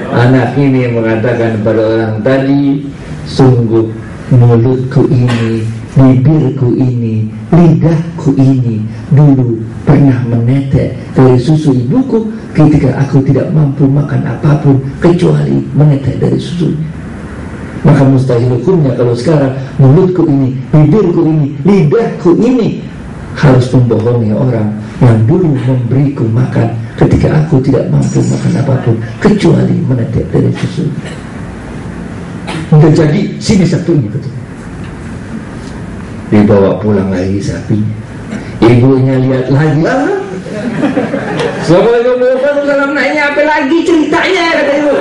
Anak ini mengatakan pada orang tadi, sungguh mulutku ini, bibirku ini, lidahku ini dulu pernah menetek dari susu ibuku ketika aku tidak mampu makan apapun kecuali menetek dari susunya. Maka mustahil hukumnya kalau sekarang mulutku ini, bibirku ini, lidahku ini harus membohongi orang yang dulu memberiku makan ketika aku tidak mampu makan apapun kecuali menetek dari susunya. Udah jadi, sini sapinya betul. Dibawa pulang lagi sapinya. Ibunya lihat lagi, Assalamualaikum warahmatullahi, nanya apa lagi ceritanya, kata ibu.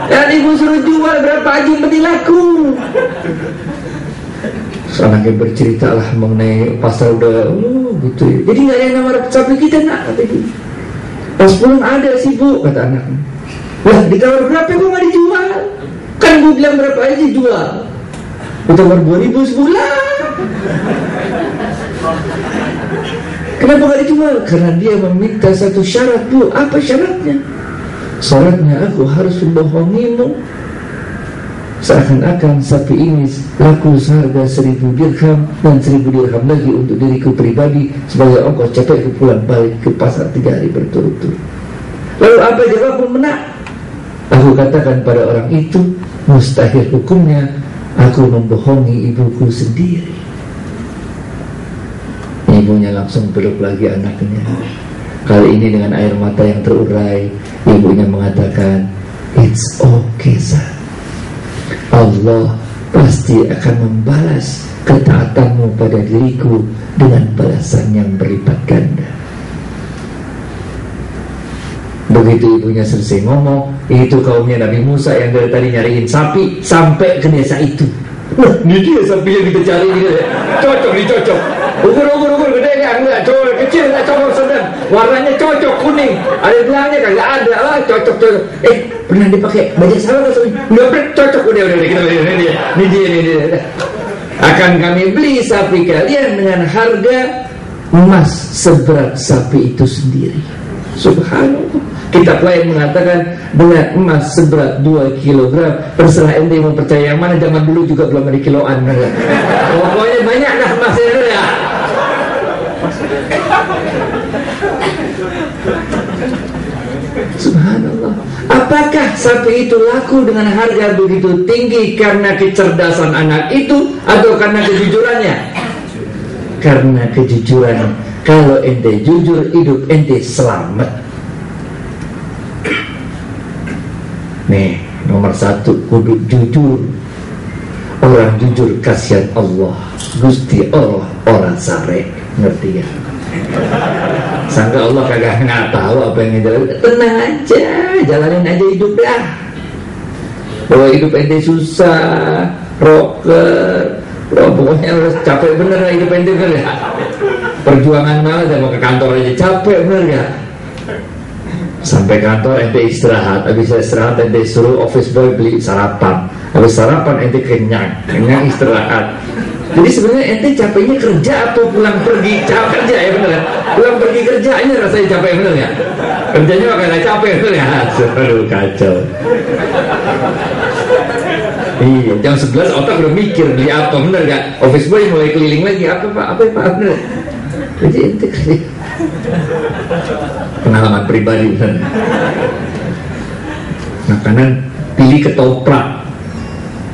Dan ibu suruh jual berapa aja mesti laku. Anaknya bercerita lah mengenai pasar udah gitu ya. Jadi nggak ada nama sapi kita nak, kata ibu. Pas pulang ada sih bu, kata anaknya. Wah, ditawar berapa kok nggak dijual? Kan gue bilang berapa aja jual. Ditawar 2000 sebulan. Kenapa gak dijual? Karena dia meminta satu syarat bu. Apa syaratnya? Syaratnya aku harus membohongimu seakan-akan sapi ini laku seharga 1000 dirham dan 1000 dirham lagi untuk diriku pribadi sebagai ongkos capekku pulang balik ke pasar 3 hari berturut-turut. Lalu apa jawabmu menak? Aku katakan pada orang itu, mustahil hukumnya aku membohongi ibuku sendiri. Ibunya langsung peluk lagi anaknya. Kali ini dengan air mata yang terurai, ibunya mengatakan, "It's okay, son. Allah pasti akan membalas ketaatanmu pada diriku dengan balasan yang berlipat ganda." Begitu ibunya selesai ngomong, itu kaumnya Nabi Musa yang dari tadi nyariin sapi sampai ke desa itu. Wah, ini dia sapi yang kita cari ini. Cocok, dicocok. Ukur gede enggak, cocok kecil enggak cocok sedang. Warnanya cocok kuning. Ada belangnya kagak ada. Ah, cocok. Pernah dipakai baju salah enggak sapi? Enggak pernah, cocok udah kita ini dia. Akan kami beli sapi kalian dengan harga emas seberat sapi itu sendiri. Subhanallah. Kitab lain mengatakan dengan emas seberat 2 kg. Terserah ente mau percaya yang mana, zaman dulu juga belum ada kiloan. Pokoknya banyak dah emasnya ya. Subhanallah. Apakah sapi itu laku dengan harga begitu tinggi karena kecerdasan anak itu atau karena kejujurannya? Karena kejujuran. Kalau ente jujur, hidup ente selamat. Nih, nomor 1 kudu jujur. Orang jujur kasihan Allah. Gusti Allah orang sare, ngerti ya? Sangka Allah kagak nggak tahu apa yang ngejalanin. Tenang aja, jalanin aja hidup dah. Bahwa hidup ente susah, rocker, pokoknya harus capek bener lah hidup ente kan ya. Perjuangan malah mau ke kantor aja capek bener ya. Sampai kantor ente istirahat, habis istirahat ente suruh office boy beli sarapan, habis sarapan ente kenyang istirahat. Jadi sebenarnya ente capeknya kerja atau pulang pergi kerja ya bener kan? Pulang pergi kerjanya rasanya capek bener ya? Kerjanya makanya capek bener ya? Aduh kacau. Iya, jam 11 otak udah mikir beli apa bener gak? Office boy mulai keliling lagi, apa pak bener? Jadi ente kerja. Pengalaman pribadi bener. Makanan pilih ketoprak,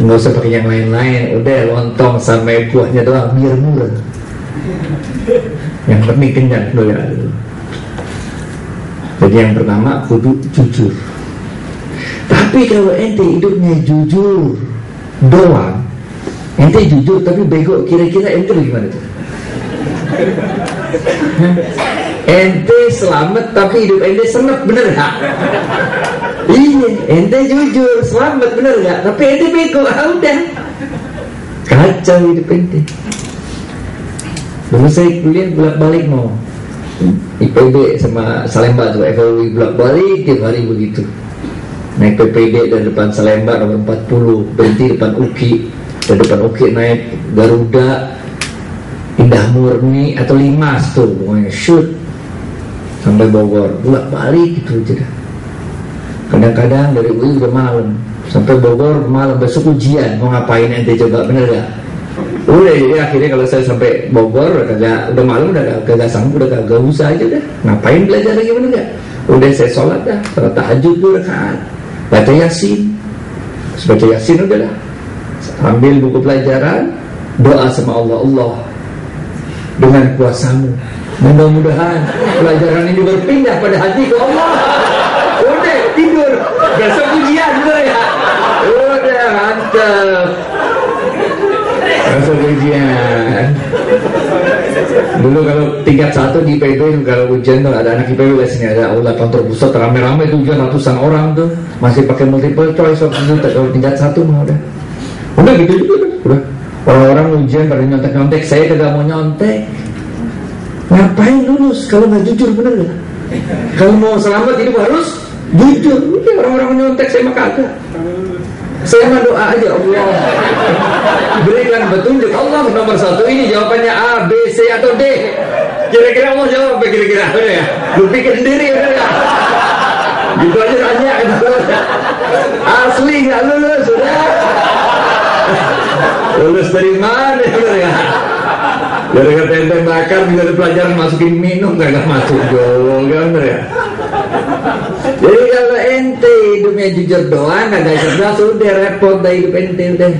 nggak usah pakai yang lain-lain, udah lontong sama kuahnya doang biar murah. Yang penting kenyang dulu ya. Jadi yang pertama kudu jujur. Tapi kalau ente hidupnya jujur doang, ente jujur tapi bego, kira-kira ente bagaimana tuh? Ente selamat tapi hidup ente senep, bener gak? Iya, ente jujur selamat bener gak? Tapi ente bego, udah Kacau hidup ente. Dulu saya kuliah bolak-balik mau IPB sama Salemba tuh, FLW bolak-balik tiap hari begitu. Naik PPD dari depan Salemba nomor 40, berhenti depan UKI, dari depan UKI naik Garuda, Indah Murni atau Limas tuh, pokoknya shoot sampai Bogor, bolak-balik gitu aja dah. Kadang-kadang dari UI udah malam, sampai Bogor malam, besok ujian, mau ngapain ente coba, bener gak? Udah, jadi akhirnya kalau saya sampai Bogor udah malam, udah kagak sanggup, udah kagak usah aja dah. Ngapain belajar lagi, bener gak? Udah saya sholat dah, sholat tahajud 2 rakaat, baca Yasin. Terus baca Yasin udah dah, ambil buku pelajaran, doa sama Allah, Allah dengan kuasamu, mudah-mudahan pelajaran ini berpindah pada hatiku Allah. Udah tidur, besok ujian dulu ya. Udah mantap, besok ujian. Dulu kalau tingkat 1 di IPB, kalau ujian tuh ada anak IPB di sini, ada aula kantor pusat rame-rame tuh, ujian ratusan orang tuh, masih pakai multiple choice waktu itu. Kalau tingkat 1 mah udah gitu juga udah. Orang-orang ujian pada nyontek-nyontek, saya kagak mau nyontek. Ngapain lulus kalau nggak jujur, bener gak? Kalau mau selamat hidup harus jujur. Udah, orang-orang nyontek saya mah kagak. Saya mah doa aja, Allah berikan petunjuk. Allah nomor 1 ini jawabannya A, B, C atau D. Kira-kira Allah jawab apa kira-kira? Udah ya, lu pikir sendiri udah ya. Gitu aja tanya gitu. Asli nggak lulus sudah. Lulus dari mana bener ya? Gara-gara tempe bakar bisa ada pelajaran masukin minum kagak masuk jauh kan bener ya? Jadi kalau ente hidupnya jujur doang, kagak cerdas, udah repot dah hidup ente udah.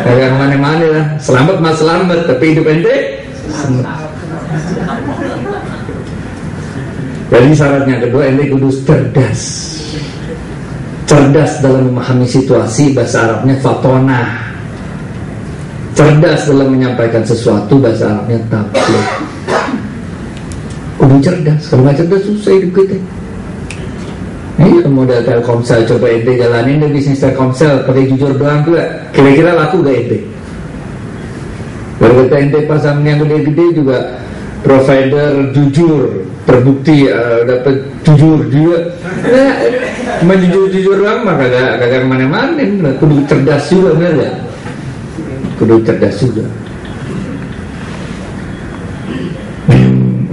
Kagak kemana-mana lah. Selamat mas selamat, tapi hidup ente jadi syaratnya kedua, ente kudu cerdas. Cerdas dalam memahami situasi, bahasa Arabnya fatonah. Cerdas dalam menyampaikan sesuatu, bahasa Arabnya tabligh. Kudu cerdas, kalau nggak cerdas susah hidup kita. Ini modal Telkomsel, coba ente jalanin deh bisnis Telkomsel pakai jujur doang tuh, kira-kira laku gak ente? Baru kata ente pasang yang gede-gede juga provider jujur, terbukti dapat jujur juga. Nah, cuma jujur doang mah kagak kemana-mana. Kudu cerdas juga, bener gak? Kudu cerdas juga.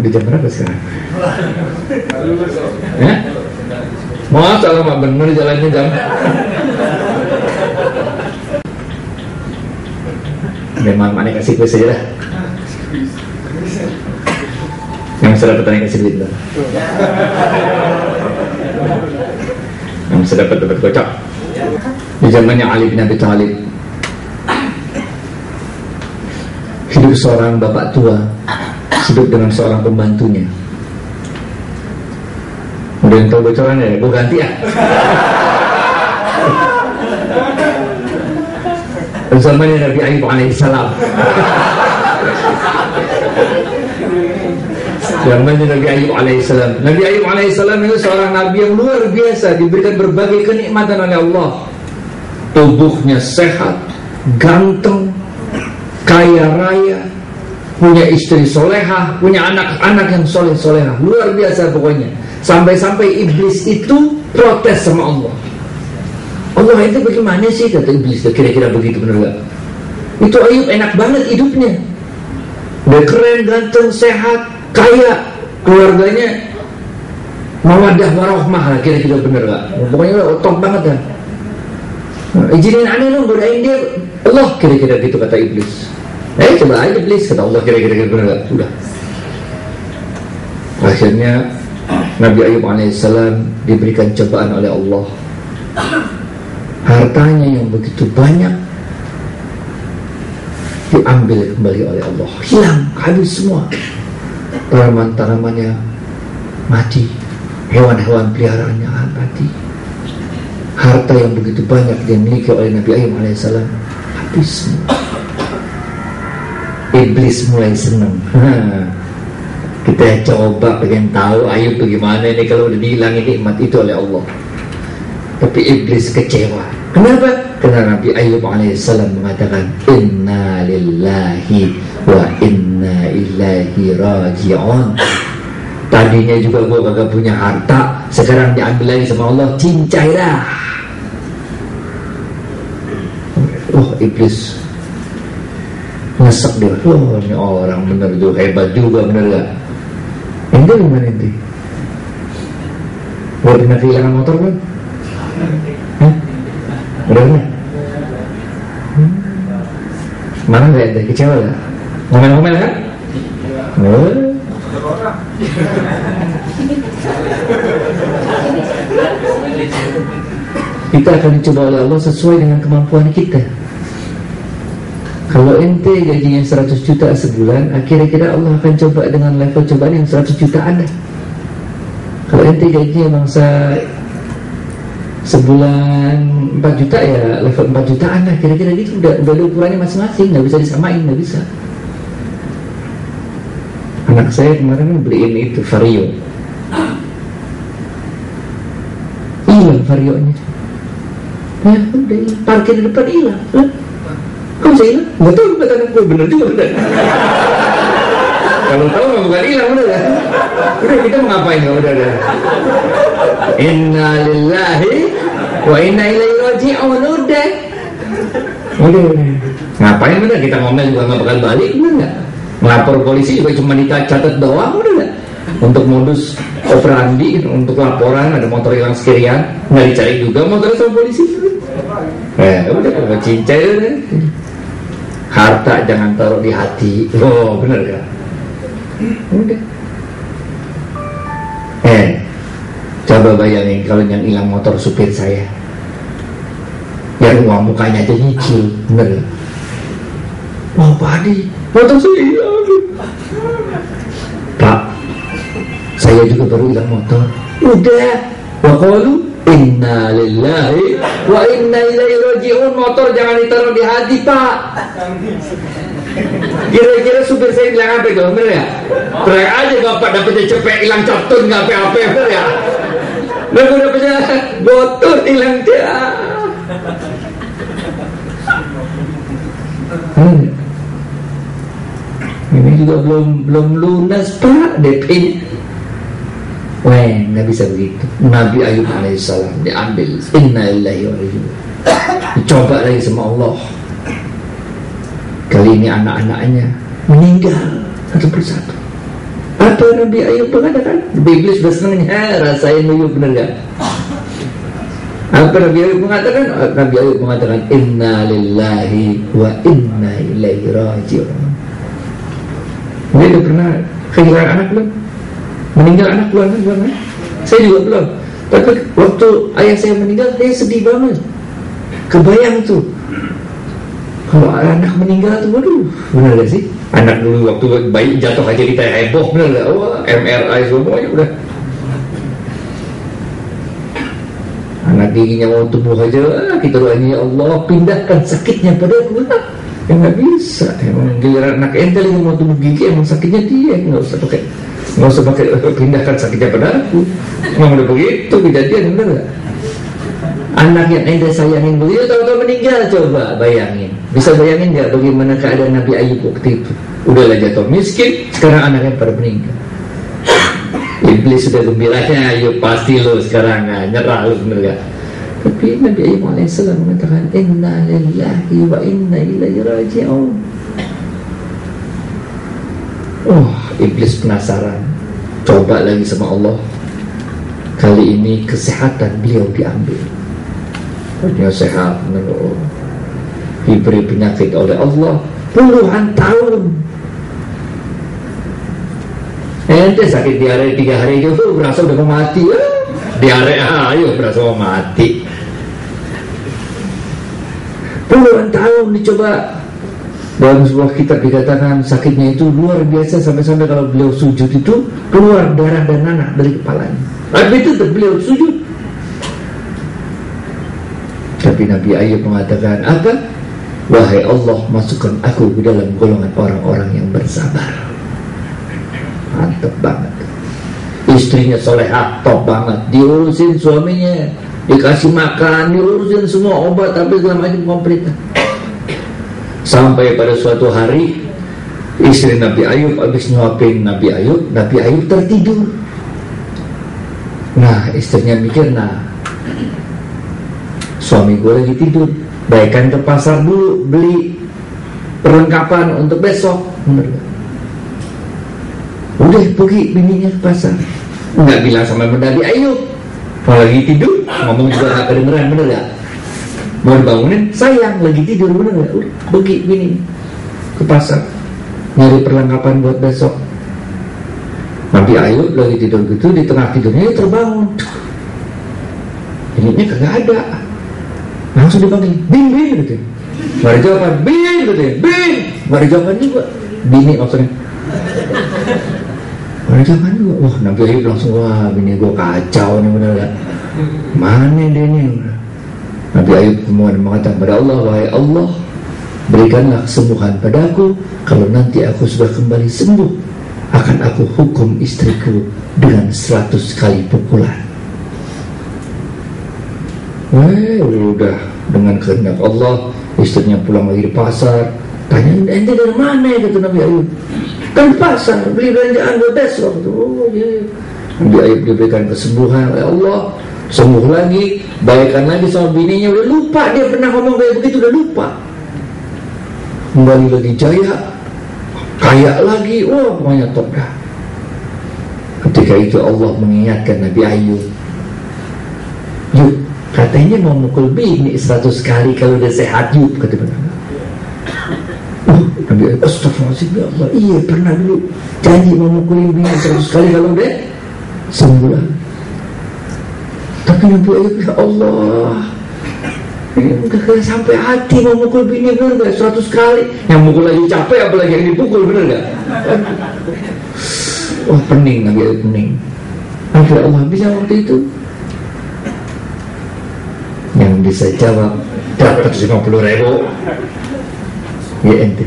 Udah jam berapa sekarang? Ya? Masa lama bener jalannya jam. Memang mana kasih kuis aja dah. Yang bisa dapat tanya kasih duit lah. Yang bisa dapat kocok. Di zamannya Ali bin Abi Thalib, hidup seorang bapak tua, hidup dengan seorang pembantunya. Udah yang tahu bocoran ya, gue ganti ya. Zamannya Nabi Ayub alaihissalam. Zamannya Nabi Ayub alaihissalam. Nabi Ayub alaihissalam itu seorang nabi yang luar biasa, diberikan berbagai kenikmatan oleh Allah. Tubuhnya sehat, ganteng, kaya raya, punya istri solehah, punya anak-anak yang soleh-solehah, luar biasa pokoknya. Sampai-sampai iblis itu protes sama Allah. Allah itu bagaimana sih, kata iblis, kira-kira begitu, bener gak? Itu Ayub enak banget hidupnya, udah keren, ganteng, sehat, kaya, keluarganya mawaddah warahmah lah, kira-kira bener gak? Pokoknya top banget kan. Izinin aneh dong, godain dia Allah, kira-kira gitu kata iblis. Coba aja iblis, kata Allah, kira-kira bener gak? Sudah. Akhirnya Nabi Ayub alaihissalam diberikan cobaan oleh Allah. Hartanya yang begitu banyak diambil kembali oleh Allah, hilang, habis semua. Tanaman-tanamannya mati, hewan-hewan peliharaannya mati. Harta yang begitu banyak dimiliki oleh Nabi Ayub alaihissalam habis semua. Iblis mulai senang. Kita coba pengen tahu Ayub bagaimana ini kalau udah dihilangin nikmat itu oleh Allah. Tapi iblis kecewa. Kenapa? Karena Nabi Ayub alaihissalam mengatakan inna lillahi wa inna ilaihi raji'un. Tadinya juga gue kagak punya harta, sekarang diambil lagi sama Allah, cincai dah. Iblis ngesek dia. Ini orang bener juga, hebat juga, bener gak? Ente gimana ente? Udah pernah kehilangan motor kan? Hah? Udah pernah? Marah gak ente? Kecewa gak? Ngomel-ngomel kan? Kita akan dicoba oleh Allah sesuai dengan kemampuan kita. Kalau ente gajinya 100 juta sebulan, kira-kira Allah akan coba dengan level cobaan yang 100 juta Anda. Kalau ente gajinya bangsa sebulan 4 juta, ya level 4 juta Anda. Kira-kira gitu, udah ada ukurannya masing-masing, nggak bisa disamain, nggak bisa. Anak saya kemarin beliin itu Vario, hilang Varionya. Ya udah hilang, parkir di depan hilang. Kok bisa hilang? Gak tau, kata anak gue, bener juga bener. Kalau tahu mah bukan hilang, udah kan? Udah kita mau ngapain ya, udah. Inna lillahi wa inna ilaihi raji'un, udah. Ngapain bener, kita ngomel juga gak bakal balik, bener gak? Melapor polisi juga cuma dicatat doang, udah gak? Untuk modus operandi, untuk laporan ada motor hilang sekian, nggak dicari juga motor sama polisi. Udah kalau cincai udah. Harta jangan taruh di hati. Oh bener gak? Udah. Coba bayangin kalau yang hilang motor supir saya, ya uang mukanya aja nyicil, bener gak? Wah Pak Adi, motor saya hilang. Pak, saya juga baru hilang motor. Udah. Waqalu inna lillahi wa inna ilaihi raji'un. Motor jangan ditaruh di hati Pak. Kira-kira supir saya bilang apa itu, bener ya? Teriak aja bapak dapetnya cepet hilang catun, nggak apa-apa, bener ya? Lalu dapetnya botol hilang dia. Ini juga belum lunas Pak DP-nya. Wah, nggak bisa begitu. Nabi Ayub alaihissalam diambil, inna lillahi wa inna ilaihi raji'un. Dicoba lagi sama Allah. Kali ini anak-anaknya meninggal satu persatu. Apa Nabi Ayub mengatakan? Iblis sudah senang, rasain Ayub, benar gak? Apa Nabi Ayub mengatakan? Nabi Ayub mengatakan inna lillahi wa inna ilaihi raji'un. Dia udah pernah kehilangan anak belum? Meninggal anak belum? Saya juga belum. Tapi waktu ayah saya meninggal, saya sedih banget. Kebayang tuh, kalau anak meninggal tuh, waduh, benar gak sih? Anak dulu waktu bayi jatuh aja kita heboh, benar gak? Wah, MRI semuanya udah. Anak giginya mau tumbuh aja, kita doain ya Allah pindahkan sakitnya pada aku. Ya nggak bisa, emang giliran anak ente yang mau tumbuh gigi, emang sakitnya dia, nggak usah pakai pindahkan sakitnya pada aku. Emang udah begitu kejadian, bener gak? Anak yang ente sayangin begitu tahu-tahu meninggal, coba bayangin. Bisa bayangin nggak bagaimana keadaan Nabi Ayub waktu itu? Udahlah jatuh miskin, sekarang anaknya pada meninggal. Iblis sudah gembiranya, Ayub pasti lo sekarang nyerah lo, bener gak? Tapi Nabi Ayub alaihissalam mengatakan inna lillahi wa inna ilaihi raji'un. Iblis penasaran, coba lagi sama Allah. Kali ini kesehatan beliau diambil. Dia sehat, diberi penyakit oleh Allah puluhan tahun. Ente sakit diare 3 hari itu berasa udah mau mati. Diare ayo berasa mau mati. Puluhan tahun dicoba. Dalam sebuah kitab dikatakan sakitnya itu luar biasa, sampai-sampai kalau beliau sujud itu keluar darah dan nanah dari kepalanya. Tapi itu beliau sujud. Tapi Nabi Ayub mengatakan apa? Wahai Allah, masukkan aku ke dalam golongan orang-orang yang bersabar. Mantap banget. Istrinya solehah, top banget, diurusin suaminya, dikasih makan, diurusin semua obat, tapi segala macam komplit. Sampai pada suatu hari istri Nabi Ayub habis nyuapin Nabi Ayub tertidur. Nah, istrinya mikir, nah suami gue lagi tidur, baikkan ke pasar dulu beli perlengkapan untuk besok. Bener gak? Udah pergi bininya ke pasar, nggak bilang sama Nabi Ayub, kalau lagi tidur ngomong juga nggak kedengeran. Bener gak? Mau dibangunin, sayang lagi tidur. Bener gak? Udah pergi bini ke pasar nyari perlengkapan buat besok. Nabi Ayub lagi tidur gitu, di tengah tidurnya dia terbangun, ininya kagak ada. Langsung dipanggil, Bin gitu. Gak ada jawaban, Bin gitu. Bin, gak ada jawaban juga. Bini maksudnya gak ada jawaban juga. Wah, Nabi Ayub langsung, wah bini gue kacau nih, bener gak? Mana dia nih? Nabi Ayub kemudian mengatakan pada Allah, wahai Allah, berikanlah kesembuhan padaku. Kalau nanti aku sudah kembali sembuh, akan aku hukum istriku dengan 100 kali pukulan. Udah dengan kehendak Allah, istrinya pulang lagi di pasar. Tanya, ente dari mana ya, kata Nabi Ayub. Kan di pasar, beli belanjaan buat besok. Oh iya. Nabi Ayub diberikan kesembuhan oleh Allah, sembuh lagi, baikkan lagi sama bininya. Udah lupa dia pernah ngomong kayak begitu, udah lupa. Kembali lagi jaya, kaya lagi, wah pokoknya top dah. Ketika itu Allah mengingatkan Nabi Ayub, yuk, katanya mau mukul bini 100 kali kalau udah sehat, yuk, kata benar. Nabi Ayub, astagfirullahaladzim ya Allah, iya pernah dulu janji mau mukulin bini 100 kali kalau udah sembuh. Tapi Nabi Ayub, ya Allah, ini udah sampai hati mau mukul bini, bener gak? 100 kali. Yang mukul lagi capek, apalagi yang dipukul, bener gak? Wah, pening, Nabi Ayub pening. Akhirnya Allah bisa waktu itu. Yang bisa jawab, dapat 50.000. Ya ente.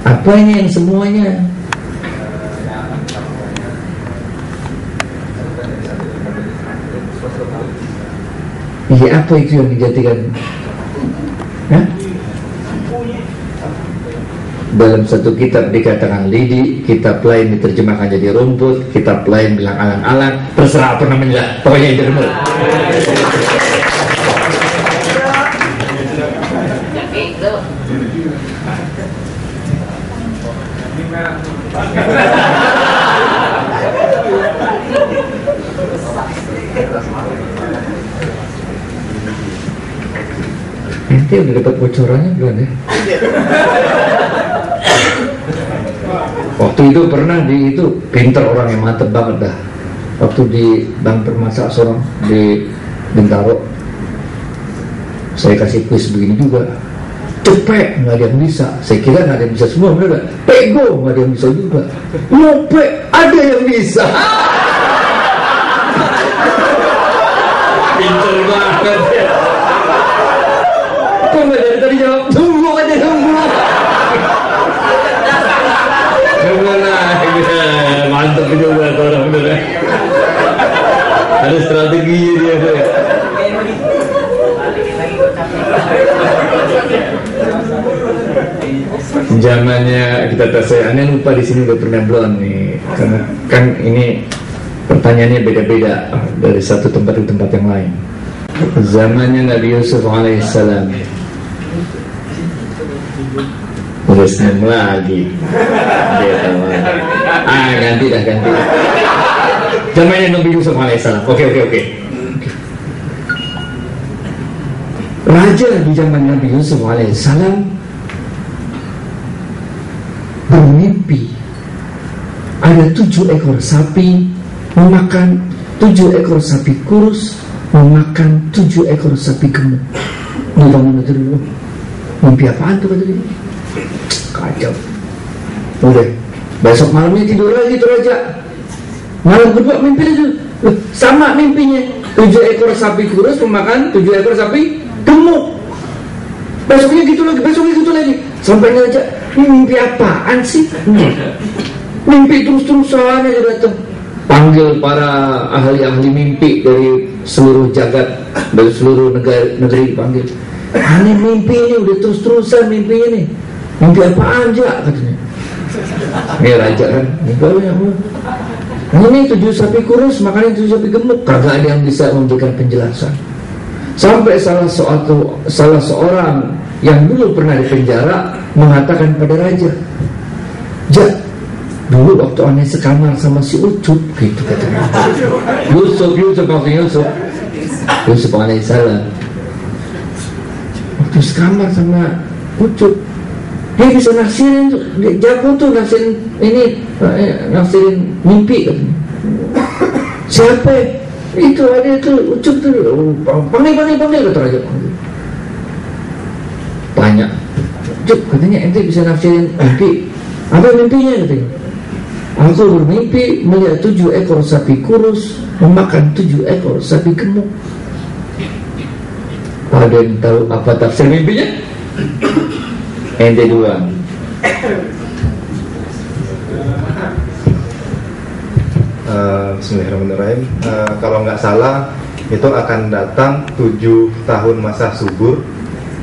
Apanya yang semuanya? Iya, apa itu yang dijadikan? Hah? Dalam satu kitab dikatakan lidi, kitab lain diterjemahkan jadi rumput, kitab lain bilang alang-alang, terserah apa namanya, pokoknya itu benar. Ente udah dapat bocorannya belum ya? Waktu itu pernah di itu, pinter orang yang mantep banget dah. Waktu di Bank Permasa seorang di Bintaro, saya kasih kuis begini juga. Cepet, nggak ada yang bisa. Saya kira nggak ada yang bisa semua, bener gak? Pego, nggak ada yang bisa juga. Lope, ada yang bisa. Pinter banget ya. Kok nggak dari tadi jawab, tunggu aja, tunggu. Mantap juga orang bener. Ada strategi dia tuh. Zamannya kita tes, saya lupa di sini udah pernah belum nih, karena kan ini pertanyaannya beda-beda dari satu tempat ke tempat yang lain. Zamannya Nabi Yusuf alaihissalam. Udah seneng lagi. Ganti dah. Zamannya Nabi Yusuf alaihissalam. Oke. Raja di zaman Nabi Yusuf alaihissalam bermimpi ada 7 ekor sapi memakan 7 ekor sapi kurus, memakan 7 ekor sapi gemuk. Dibangun itu dulu. Mimpi apaan tuh, kata dia? Kacau. Udah, besok malamnya tidur lagi tuh raja. Malam kedua mimpi itu sama mimpinya, 7 ekor sapi kurus memakan 7 ekor sapi gemuk. Besoknya gitu lagi. Sampai raja, ini mimpi apaan sih? Mimpi terus-terusan aja datang. panggil para ahli-ahli mimpi dari seluruh jagat, dari seluruh negeri dipanggil. Ini mimpi ini udah terus-terusan mimpinya nih. Mimpi apaan aja katanya. Ini raja kan, mimpi apa yang ini 7 sapi kurus, makanya 7 sapi gemuk. Kagak ada yang bisa memberikan penjelasan. Sampai salah seorang yang dulu pernah dipenjara mengatakan pada raja, "Ja, dulu waktu aneh sekamar sama si Ucup," gitu katanya. Yusuf alaihissalam. Waktu sekamar sama Ucup, dia bisa nafsirin, jago tuh nafsirin ini, nafsirin mimpi katanya. Siapa? Itu ada itu Ucup tuh. Panggil kata raja. Banyak. Ucup katanya ente bisa nafsirin mimpi. Apa mimpinya katanya? Aku bermimpi melihat 7 ekor sapi kurus memakan 7 ekor sapi gemuk. Ada yang tahu apa tafsir mimpinya? Ente dua. Bismillahirrahmanirrahim. Kalau nggak salah itu akan datang 7 tahun masa subur.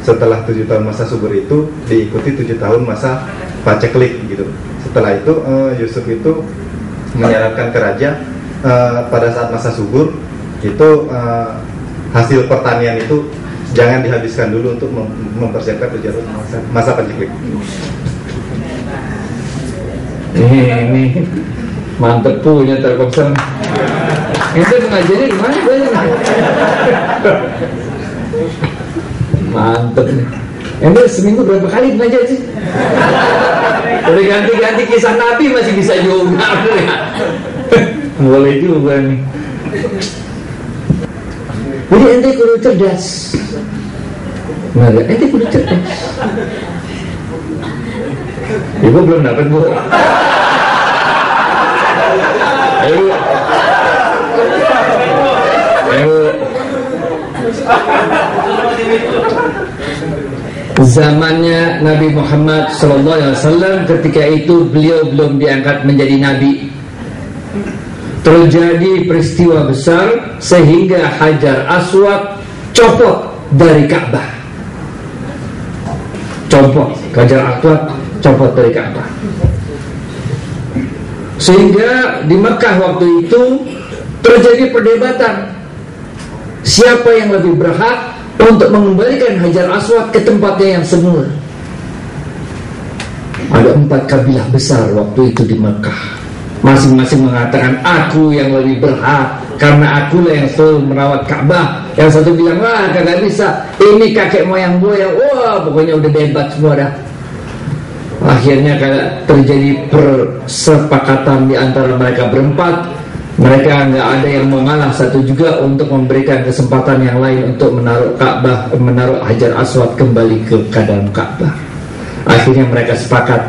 Setelah 7 tahun masa subur itu diikuti 7 tahun masa paceklik gitu. Setelah itu Yusuf itu menyarankan ke raja pada saat masa subur itu hasil pertanian itu jangan dihabiskan dulu untuk mempersiapkan 7 tahun masa paceklik. Ini mantep punya Telkomsel. Ente mengajarnya di mana banyak? Mantep nih. Ente seminggu berapa kali belajar sih? Udah ganti-ganti kisah Nabi masih bisa juga. Boleh juga nih. Jadi ente kudu cerdas. Nah, ente kudu cerdas. Ibu belum dapat, Bu. Ayo. Zamannya Nabi Muhammad SAW, ketika itu beliau belum diangkat menjadi nabi. Terjadi peristiwa besar sehingga Hajar Aswad copot dari Ka'bah. Hajar Aswad copot dari Ka'bah. Sehingga di Mekah waktu itu terjadi perdebatan siapa yang lebih berhak untuk mengembalikan Hajar Aswad ke tempatnya yang semula. Ada 4 kabilah besar waktu itu di Mekah. Masing-masing mengatakan aku yang lebih berhak karena akulah yang selalu merawat Ka'bah. Yang satu bilang wah kagak bisa, ini kakek moyang gue yang wah pokoknya udah debat semua dah. Akhirnya terjadi persepakatan di antara mereka berempat. Mereka nggak ada yang mengalah satu juga untuk memberikan kesempatan yang lain untuk menaruh Ka'bah, menaruh Hajar Aswad kembali ke dalam Ka'bah. Akhirnya mereka sepakat,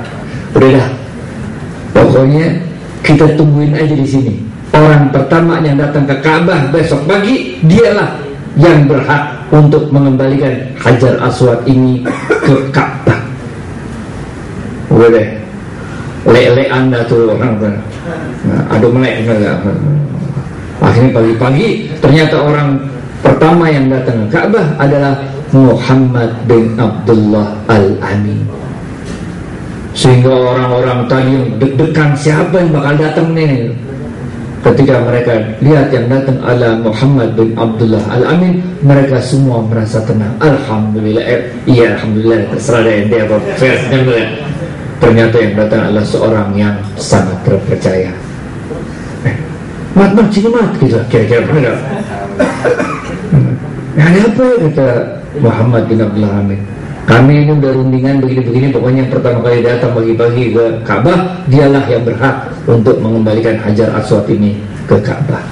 udah dah, pokoknya kita tungguin aja di sini. Orang pertama yang datang ke Ka'bah besok pagi, dialah yang berhak untuk mengembalikan Hajar Aswad ini ke Ka'bah. Udah deh, lele anda tuh orang tuh. Nah, aduh melek enggak. Akhirnya pagi-pagi ternyata orang pertama yang datang ke Ka'bah adalah Muhammad bin Abdullah Al-Amin. Sehingga orang-orang tadi yang deg-degan siapa yang bakal datang nih. Ketika mereka lihat yang datang adalah Muhammad bin Abdullah Al-Amin, mereka semua merasa tenang. Alhamdulillah, iya alhamdulillah, terserah deh dia apa versinya. Ternyata yang datang adalah seorang yang sangat terpercaya. Mat, sini mat, gitu. Kira-kira benar. Ada apa ya kata Muhammad bin Abdullah Amin? Kami ini udah rundingan begini-begini. Pokoknya yang pertama kali datang pagi-pagi ke Ka'bah, dialah yang berhak untuk mengembalikan Hajar Aswad ini ke Ka'bah.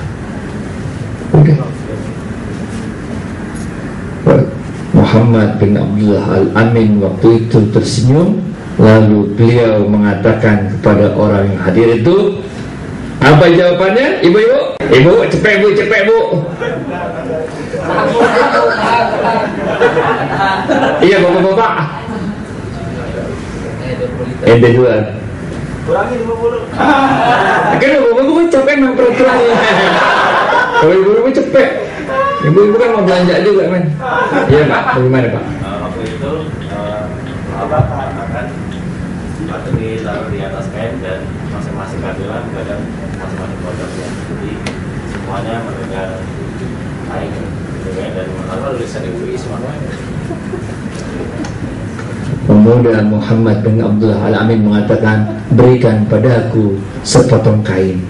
Udah. Muhammad bin Abdullah Al-Amin waktu itu tersenyum. Lalu beliau mengatakan kepada orang yang hadir itu, apa jawabannya? Ibu-ibu? Ibu, cepet bu. Iya bapak-bapak. Ente dua. Kurangi 50. Kan bapak-bapak kan capek memang peraturannya. Kalau ibu-ibu cepet. Ibu-ibu kan mau belanja juga kan. Iya Pak, bagaimana Pak? Waktu itu akan batu ditaruh di atas kain dan masing-masing kabilah memegang masing-masing pojoknya. Jadi semuanya memegang kain gitu kan, dan lalu tulisan MUI semuanya. Pemuda Muhammad bin Abdullah Al-Amin mengatakan, berikan padaku sepotong kain.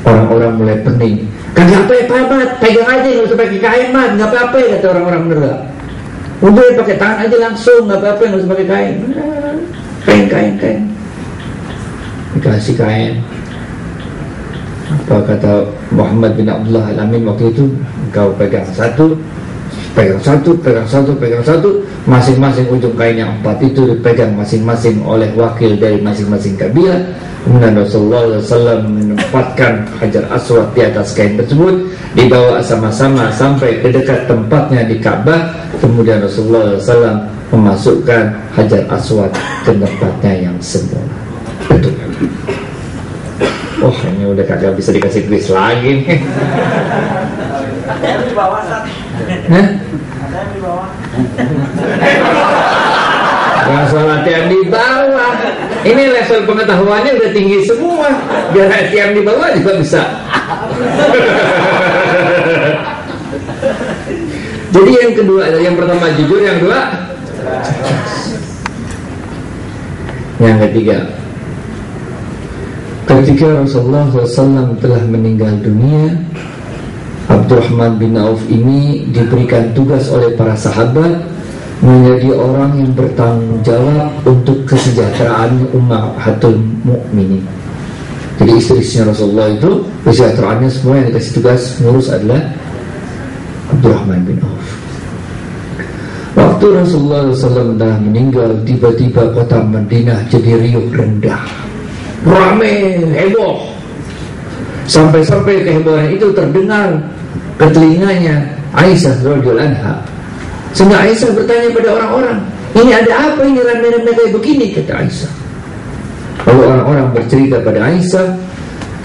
Orang-orang mulai pening. Kagak apa ya Pak, pegang aja, nggak usah pakai kain Mat, nggak apa-apa ya, kata orang-orang bener gak? Udah pakai tangan aja langsung, nggak apa-apa, nggak usah pakai kain. Kain. Dikasih kain. Apa kata Muhammad bin Abdullah Al-Amin waktu itu? Engkau pegang satu, masing-masing ujung kain yang 4 itu dipegang masing-masing oleh wakil dari masing-masing kabilah. Kemudian Rasulullah SAW menempatkan Hajar Aswad di atas kain tersebut, dibawa sama-sama sampai ke dekat tempatnya di Ka'bah. Kemudian Rasulullah SAW memasukkan Hajar Aswad ke tempatnya yang semula. Betul. Oh, ini udah kagak bisa dikasih kuis lagi nih. Ada di bawah, Ustaz. Hah? Ada di bawah. Gak soal latihan di bawah. Ini level pengetahuannya udah tinggi semua. Biar latihan di bawah juga bisa. Jadi yang kedua, yang pertama jujur, yang kedua yang ketiga, ketika Rasulullah SAW telah meninggal dunia, Abdurrahman bin Auf ini diberikan tugas oleh para sahabat menjadi orang yang bertanggung jawab untuk kesejahteraan ummahatul mukminin. Jadi istri-istrinya Rasulullah itu kesejahteraannya semua yang dikasih tugas ngurus adalah Abdurrahman bin Auf. Waktu Rasulullah SAW telah meninggal, tiba-tiba kota Madinah jadi riuh rendah, ramai, heboh. Sampai-sampai kehebohan itu terdengar ke telinganya Aisyah radhiyallahu anha. Sehingga Aisyah bertanya pada orang-orang, ini ada apa ini ramai-ramai kayak begini, kata Aisyah. Lalu orang-orang bercerita pada Aisyah,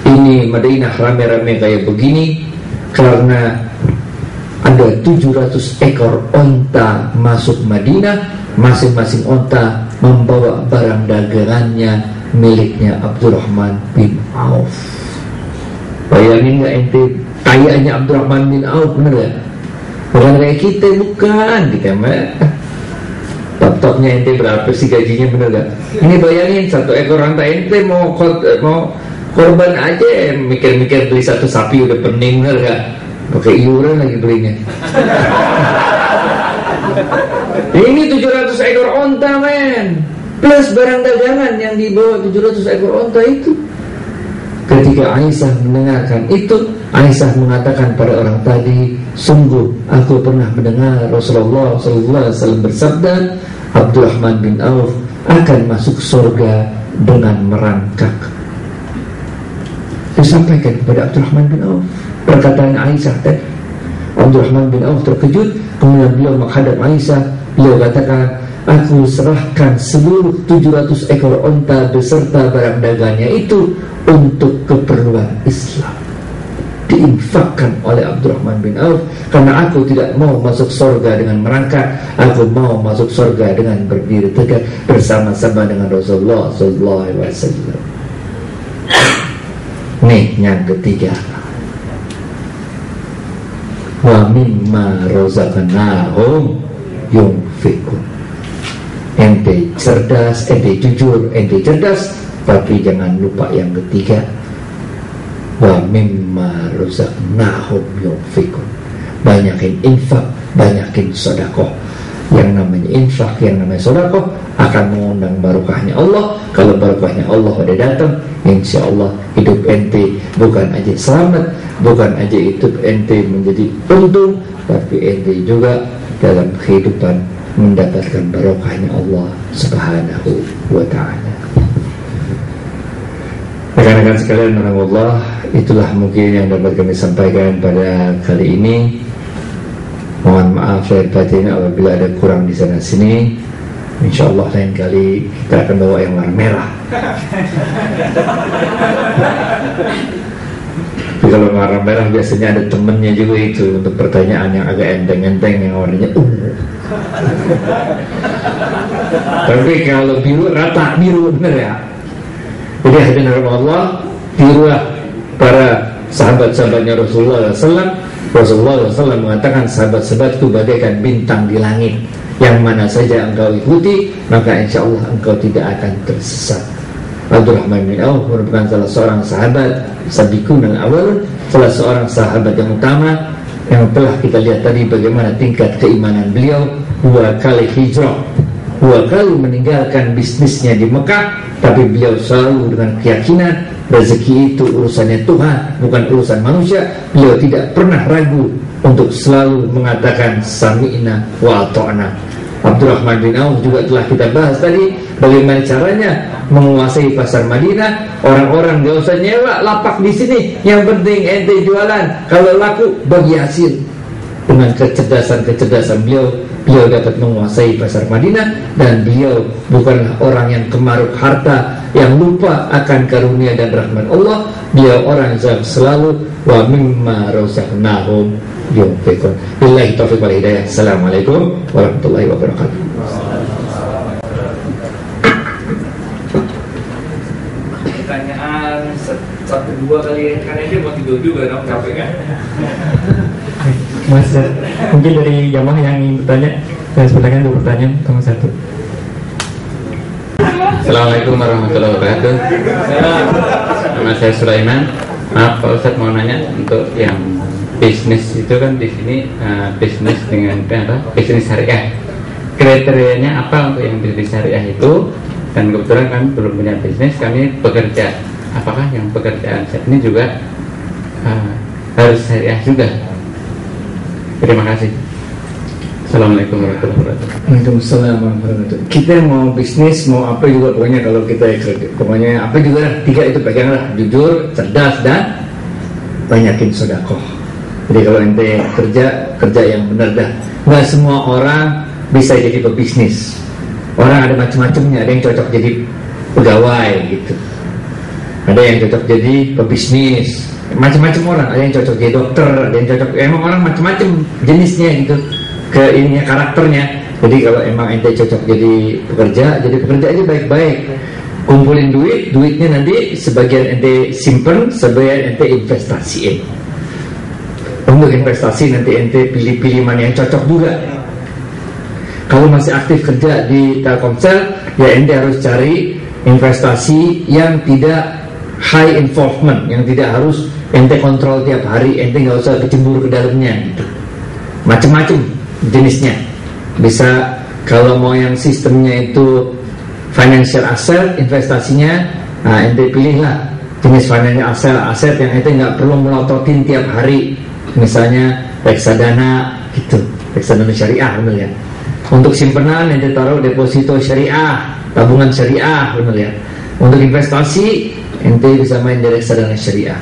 ini Madinah ramai-ramai kayak begini karena ada 700 ekor onta masuk Madinah, masing-masing onta membawa barang dagangannya miliknya Abdurrahman bin Auf. Bayangin gak ente kayaknya Abdurrahman bin Auf, bener ya? Bukan kayak kita, bukan. Kita mah top-topnya ente berapa sih gajinya, bener gak? Ini bayangin satu ekor onta ente mau korban aja, mikir-mikir beli satu sapi udah pening, bener gak? Pakai iuran lagi belinya. Ini 700 ekor onta men, plus barang dagangan yang dibawa 700 ekor onta itu. Ketika Aisyah mendengarkan itu, Aisyah mengatakan pada orang tadi, sungguh aku pernah mendengar Rasulullah SAW bersabda, Abdurrahman bin Auf akan masuk surga dengan merangkak. Disampaikan kepada Abdurrahman bin Auf perkataan Aisyah tadi. Abdurrahman bin Auf terkejut, kemudian beliau menghadap Aisyah. Beliau katakan, aku serahkan seluruh 700 ekor onta beserta barang dagangnya itu untuk keperluan Islam, diinfakkan oleh Abdurrahman bin Auf, karena aku tidak mau masuk surga dengan merangkak, aku mau masuk surga dengan berdiri tegak bersama-sama dengan Rasulullah SAW. Nih yang ketiga, wa mimma razaqnahum yunfikun. Ente cerdas, ente jujur, ente cerdas, tapi jangan lupa yang ketiga, wa mimma razaqnahum yunfikun. Banyakin infak, banyakin sedekah. Yang namanya infak, yang namanya sedekah akan mengundang barokahnya Allah. Kalau barokahnya Allah udah datang, insya Allah hidup ente bukan aja selamat, bukan aja hidup ente menjadi untung, tapi ente juga dalam kehidupan mendapatkan barokahnya Allah Subhanahu wa ta'ala. Rekan-rekan sekalian, alhamdulillah, itulah mungkin yang dapat kami sampaikan pada kali ini. Mohon maaf lahir batin apabila ada kurang di sana sini. Insya Allah lain kali kita akan bawa yang warna merah. Tapi kalau warna merah biasanya ada temennya juga itu untuk pertanyaan yang agak enteng-enteng yang warnanya Tapi kalau biru rata biru, bener ya. Jadi hadirin Allah, tirulah para sahabat-sahabatnya Rasulullah SAW. Rasulullah SAW mengatakan sahabat-sahabatku bagaikan bintang di langit, yang mana saja engkau ikuti maka insya Allah engkau tidak akan tersesat. Abdurrahman bin Auf merupakan salah seorang sahabat sabiqun al-awwalun, salah seorang sahabat yang utama yang telah kita lihat tadi bagaimana tingkat keimanan beliau. 2 kali hijrah, 2 kali meninggalkan bisnisnya di Mekah, tapi beliau selalu dengan keyakinan rezeki itu urusannya Tuhan, bukan urusan manusia. Beliau tidak pernah ragu untuk selalu mengatakan sami'na wa ata'na. Abdurrahman bin Auf juga telah kita bahas tadi bagaimana caranya menguasai pasar Madinah. Orang-orang gak usah nyewa lapak di sini, yang penting ente jualan, kalau laku bagi hasil. Dengan kecerdasan beliau dapat menguasai pasar Madinah, dan beliau bukanlah orang yang kemaruk harta, yang lupa akan karunia dan rahmat Allah. Beliau orang yang selalu wa mimma razaqnahum yunfiqun. Billahi taufiq wal hidayah. Assalamualaikum warahmatullahi wabarakatuh. Pertanyaan 1-2 kali ya, karena dia mau tidur juga dong, capek kan? Mas, mungkin dari jamaah yang ingin bertanya, saya sebenarnya 2 pertanyaan, tolong 1. Assalamualaikum warahmatullahi wabarakatuh. Nama saya Sulaiman. Maaf Pak Ustadz, mau nanya untuk yang bisnis itu kan di sini bisnis dengan bisnis syariah. Kriterianya apa untuk yang bisnis syariah itu? Dan kebetulan kami belum punya bisnis, kami bekerja. Apakah yang pekerjaan saya ini juga harus syariah juga? Terima kasih. Assalamualaikum warahmatullahi wabarakatuh. Waalaikumsalam warahmatullahi wabarakatuh. Kita mau bisnis, mau apa juga pokoknya, kalau kita pokoknya apa juga lah, 3 itu peganglah: jujur, cerdas, dan banyakin sedekah. Jadi kalau ente kerja yang benar dah. Nggak semua orang bisa jadi pebisnis. Orang ada macam-macamnya, ada yang cocok jadi pegawai gitu, ada yang cocok jadi pebisnis, macam-macam orang. Ada yang cocok jadi dokter, ada yang cocok, emang orang macam-macam jenisnya gitu, ke ininya, karakternya. Jadi kalau emang ente cocok jadi pekerja aja baik-baik. Kumpulin duitnya nanti sebagian ente simpen, sebagian ente investasiin. Untuk investasi nanti ente pilih-pilih mana yang cocok juga. Kalau masih aktif kerja di Telkomsel, ya ente harus cari investasi yang tidak high involvement, yang tidak harus ente kontrol tiap hari, ente nggak usah kecembur ke dalamnya gitu. Macam-macam jenisnya. Bisa kalau mau yang sistemnya itu financial asset, investasinya, nah ente pilihlah jenis financial asset yang ente nggak perlu melototin tiap hari. Misalnya reksadana gitu, reksadana syariah, benar ya. Untuk simpanan ente taruh deposito syariah, tabungan syariah, benar ya. Untuk investasi ente bisa main di reksadana syariah.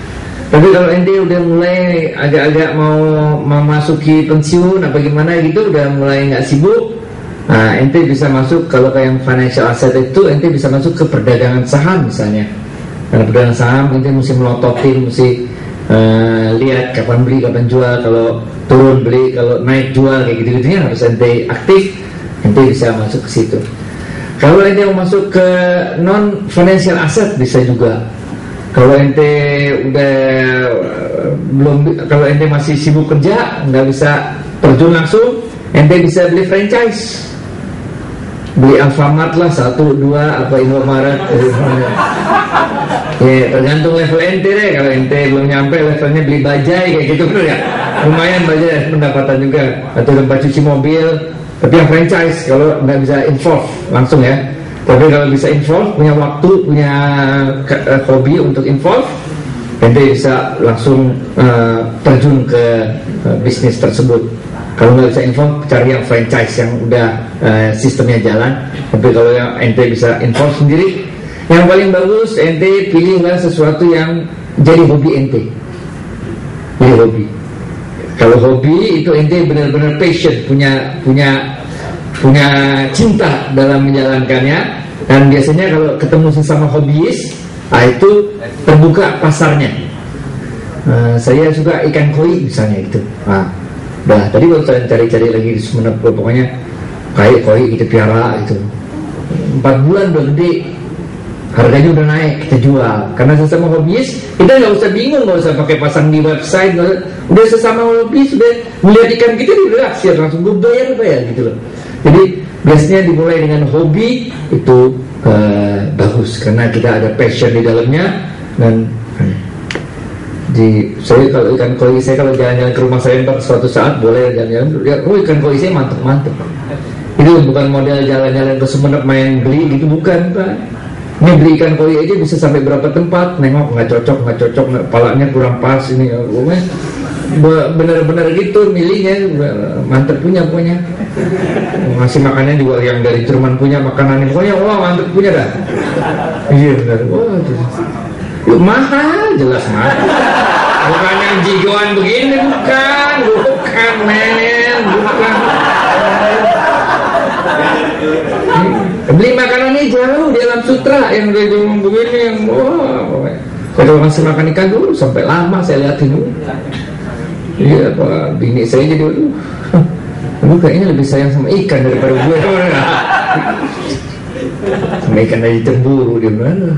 Tapi kalau ente udah mulai agak-agak mau memasuki pensiun apa gimana gitu, udah mulai nggak sibuk, nah ente bisa masuk, kalau kayak yang financial asset itu ente bisa masuk ke perdagangan saham misalnya. Karena perdagangan saham ente mesti melototin, mesti lihat kapan beli, kapan jual, kalau turun beli, kalau naik jual, kayak gitu-gitunya harus ente aktif, ente bisa masuk ke situ. Kalau ente mau masuk ke non financial asset bisa juga. Kalau ente udah kalau ente masih sibuk kerja, nggak bisa terjun langsung, ente bisa beli franchise, beli Alfamart lah, 1, 2, apa Indomaret. Ya tergantung level ente deh. Kalau ente belum nyampe levelnya beli bajai kayak gitu kan ya, lumayan bajai pendapatan juga, atau tempat cuci mobil. Tapi yang franchise kalau nggak bisa involve langsung ya. Tapi kalau bisa involve, punya waktu, punya hobi untuk involve, ente bisa langsung terjun ke bisnis tersebut. Kalau nggak bisa involve, cari yang franchise yang udah sistemnya jalan. Tapi kalau yang ente bisa involve sendiri, yang paling bagus ente pilihlah sesuatu yang jadi hobi ente. Jadi hobi. Kalau hobi itu ente benar-benar passion, punya cinta dalam menjalankannya, Dan biasanya kalau ketemu sesama hobiis, itu terbuka pasarnya. Saya suka ikan koi misalnya itu. Tadi waktu saya cari-cari lagi di Sumenep, pokoknya kayak koi kita piara itu 4 bulan udah gede, harganya udah naik, kita jual. Karena sesama hobiis, kita nggak usah bingung, nggak usah pakai pasang di website, udah sesama hobiis, udah melihat ikan kita udah siap langsung gue bayar gitu loh. Jadi biasanya dimulai dengan hobi itu bagus karena kita ada passion di dalamnya. Dan saya kalau ikan koi, saya kalau jalan-jalan ke rumah saya suatu saat boleh jalan-jalan, ikan koi saya mantep. Itu bukan model jalan-jalan ke Sumenep main beli gitu, bukan Pak. Ini beli ikan koi aja bisa sampai berapa tempat, nengok nggak cocok, palanya kurang pas ini, bener-bener gitu milihnya, mantep punya. Ngasih makannya juga yang dari Jerman punya makanannya, pokoknya wah mantep punya dah. Iya bener, wah tuh. Yuk, mahal, jelas mahal. Bukan yang jigoan begini, bukan men, bukan. Beli makanannya jauh di Alam Sutra yang udah ngomong begini, yang wah. Kalau ngasih makan ikan dulu sampai lama saya liatin dulu. Iya Pak, bini saya jadi lu kayaknya lebih sayang sama ikan daripada gue. Sama ikan aja cemburu dia mana.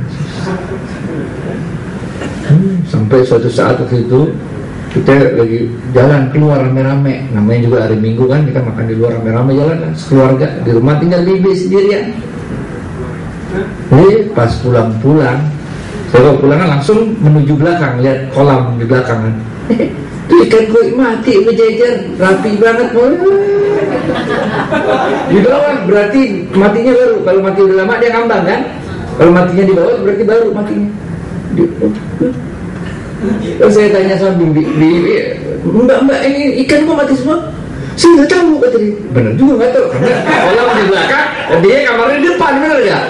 Sampai suatu saat waktu itu kita lagi jalan keluar rame-rame, namanya juga hari Minggu kan, kita makan di luar rame-rame jalan sekeluarga, di rumah tinggal bibi sendirian. Jadi pas pulang, saya kalau pulang kan langsung menuju belakang, lihat kolam di belakang kan. Tuh ikan koi mati berjejer, rapi banget. Di bawah berarti matinya baru. Kalau mati udah lama dia ngambang kan. Kalau matinya di bawah berarti baru matinya. Terus saya tanya sama bibi, mbak ini ikan kok mati semua? Saya nggak tahu kata dia. Bener juga nggak tahu karena kolam di belakang, dia kamarnya di depan, bener nggak?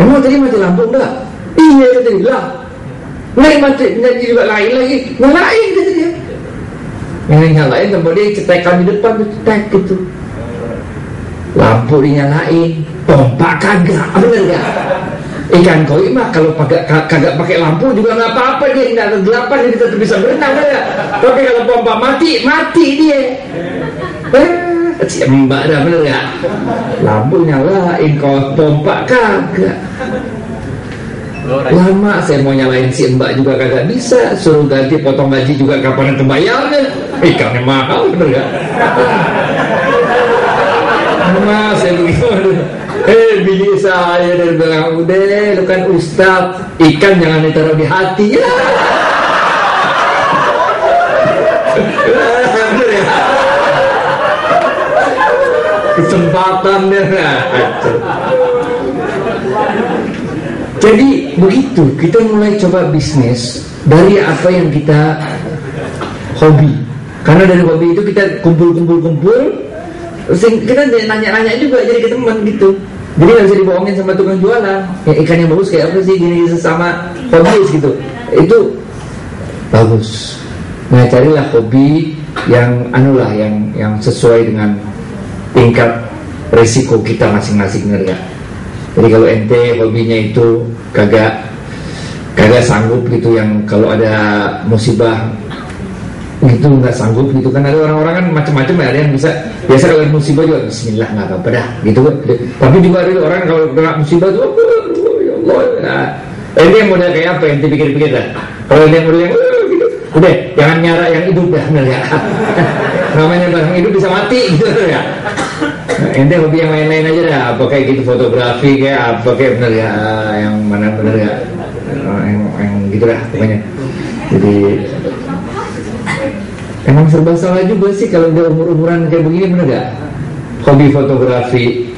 Emang tadi mati lampu enggak? Iya kata dia lah. Mati juga lain lagi, nyalain kata dia. Yang nyalain tempat dia cetekan di depan tuh cetek gitu. Lampu dinyalain, pompa kagak, bener nggak? Ikan koi mah kalau kagak pakai lampu juga nggak apa-apa, dia nggak kegelapan, dia tetap bisa berenang ya. Tapi kalau pompa mati dia. Si mbak dah bener ya. Lampu nyalain, kalau pompa kagak. Lama saya mau nyalain si mbak juga kagak bisa, suruh ganti potong gaji juga kapan yang terbayarnya. Ikannya mahal bener ya. Mas saya begitu. Bini saya dari belakang, udah lu kan ustaz, ikan jangan ditaruh di hati ya. Bener ya. Kesempatan deh. Jadi begitu kita mulai coba bisnis dari apa yang kita hobi. Karena dari hobi itu kita kumpul, kita nanya-nanya juga jadi ke teman gitu. Jadi nggak bisa dibohongin sama tukang jualan. Ya, ikan yang bagus kayak apa sih gini sesama hobi gitu. Itu bagus. Nah carilah hobi yang yang sesuai dengan tingkat resiko kita masing-masing, ngerti? Jadi kalau ente hobinya itu kagak sanggup gitu, yang kalau ada musibah itu nggak sanggup gitu kan, ada orang-orang kan macam-macam ya, ada yang bisa biasa kalau musibah juga bismillah nggak apa-apa dah gitu kan. Tapi juga ada orang kalau kena musibah tuh ya Allah. Nah, ente yang model kayak apa ente pikir-pikir dah. Kalau ente model yang gitu, udah jangan nyara yang hidup dah, bener ya. Namanya barang hidup bisa mati gitu ya. Nah, ente hobi yang lain-lain aja dah, apa kayak gitu, fotografi kayak apa kayak, bener ya, yang mana bener ya, yang gitu dah pokoknya. Jadi emang serba salah juga sih kalau udah umur-umuran kayak begini, bener gak? Hobi fotografi,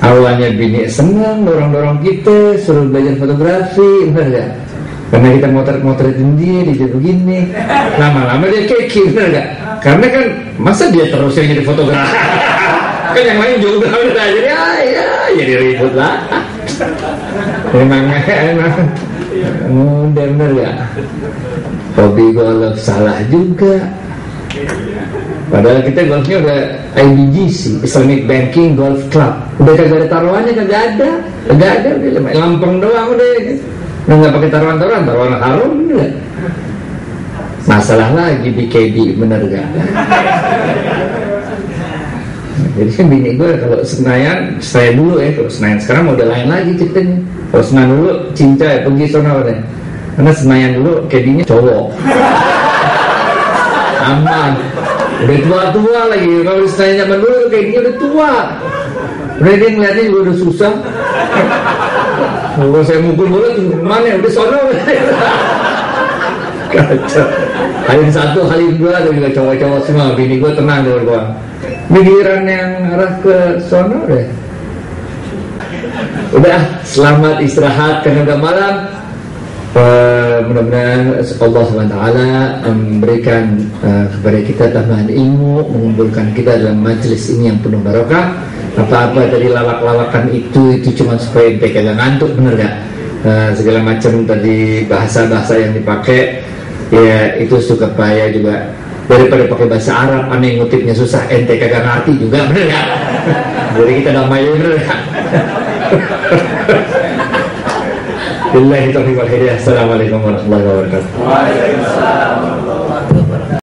awalnya bini senang dorong-dorong kita suruh belajar fotografi, bener gak? Karena kita motret-motretin dia begini, lama-lama dia keki, bener gak? Karena kan masa dia terus yang jadi fotografi, kan yang lain juga udah jadi ribut lah. Emang bener gak? Hobi golf salah juga. Padahal kita golfnya udah IBGC, Islamic Banking Golf Club. Udah kagak ada taruhannya, kagak ada, udah lampeng doang udah. Udah nggak pakai taruhan harum udah. Masalah lagi BKD, bener gak? Jadi kan bini gue kalau Senayan dulu ya, kalau Senayan sekarang mau udah lain lagi ceritanya. Kalau Senayan dulu cinta ya pergi sana deh. Karena Senayan dulu kedinya cowok. Aman. Udah tua-tua lagi. Kalau di Senayan zaman dulu kedinya udah tua. Udah dia ngeliatnya juga udah susah. Kalau saya mukul bola mana udah sono. Kacau. Kali satu, kali dua juga cowok-cowok semua. Bini gue tenang dulu gue. Pikiran yang arah ke sono deh. Udah, selamat istirahat karena udah malam. Mudah-mudahan Allah SWT memberikan kepada kita tambahan ilmu, mengumpulkan kita dalam majelis ini yang penuh barokah. Apa-apa tadi lawak-lawakan itu cuma supaya ente kagak ngantuk, bener gak? Segala macam tadi bahasa-bahasa yang dipakai, ya itu suka payah juga. Daripada pakai bahasa Arab, aneh ngutipnya susah, ente kagak ngerti juga, bener gak? Jadi kita damai, bener gak? Billahi taufiq wal hidayah. Assalamualaikum warahmatullahi wabarakatuh.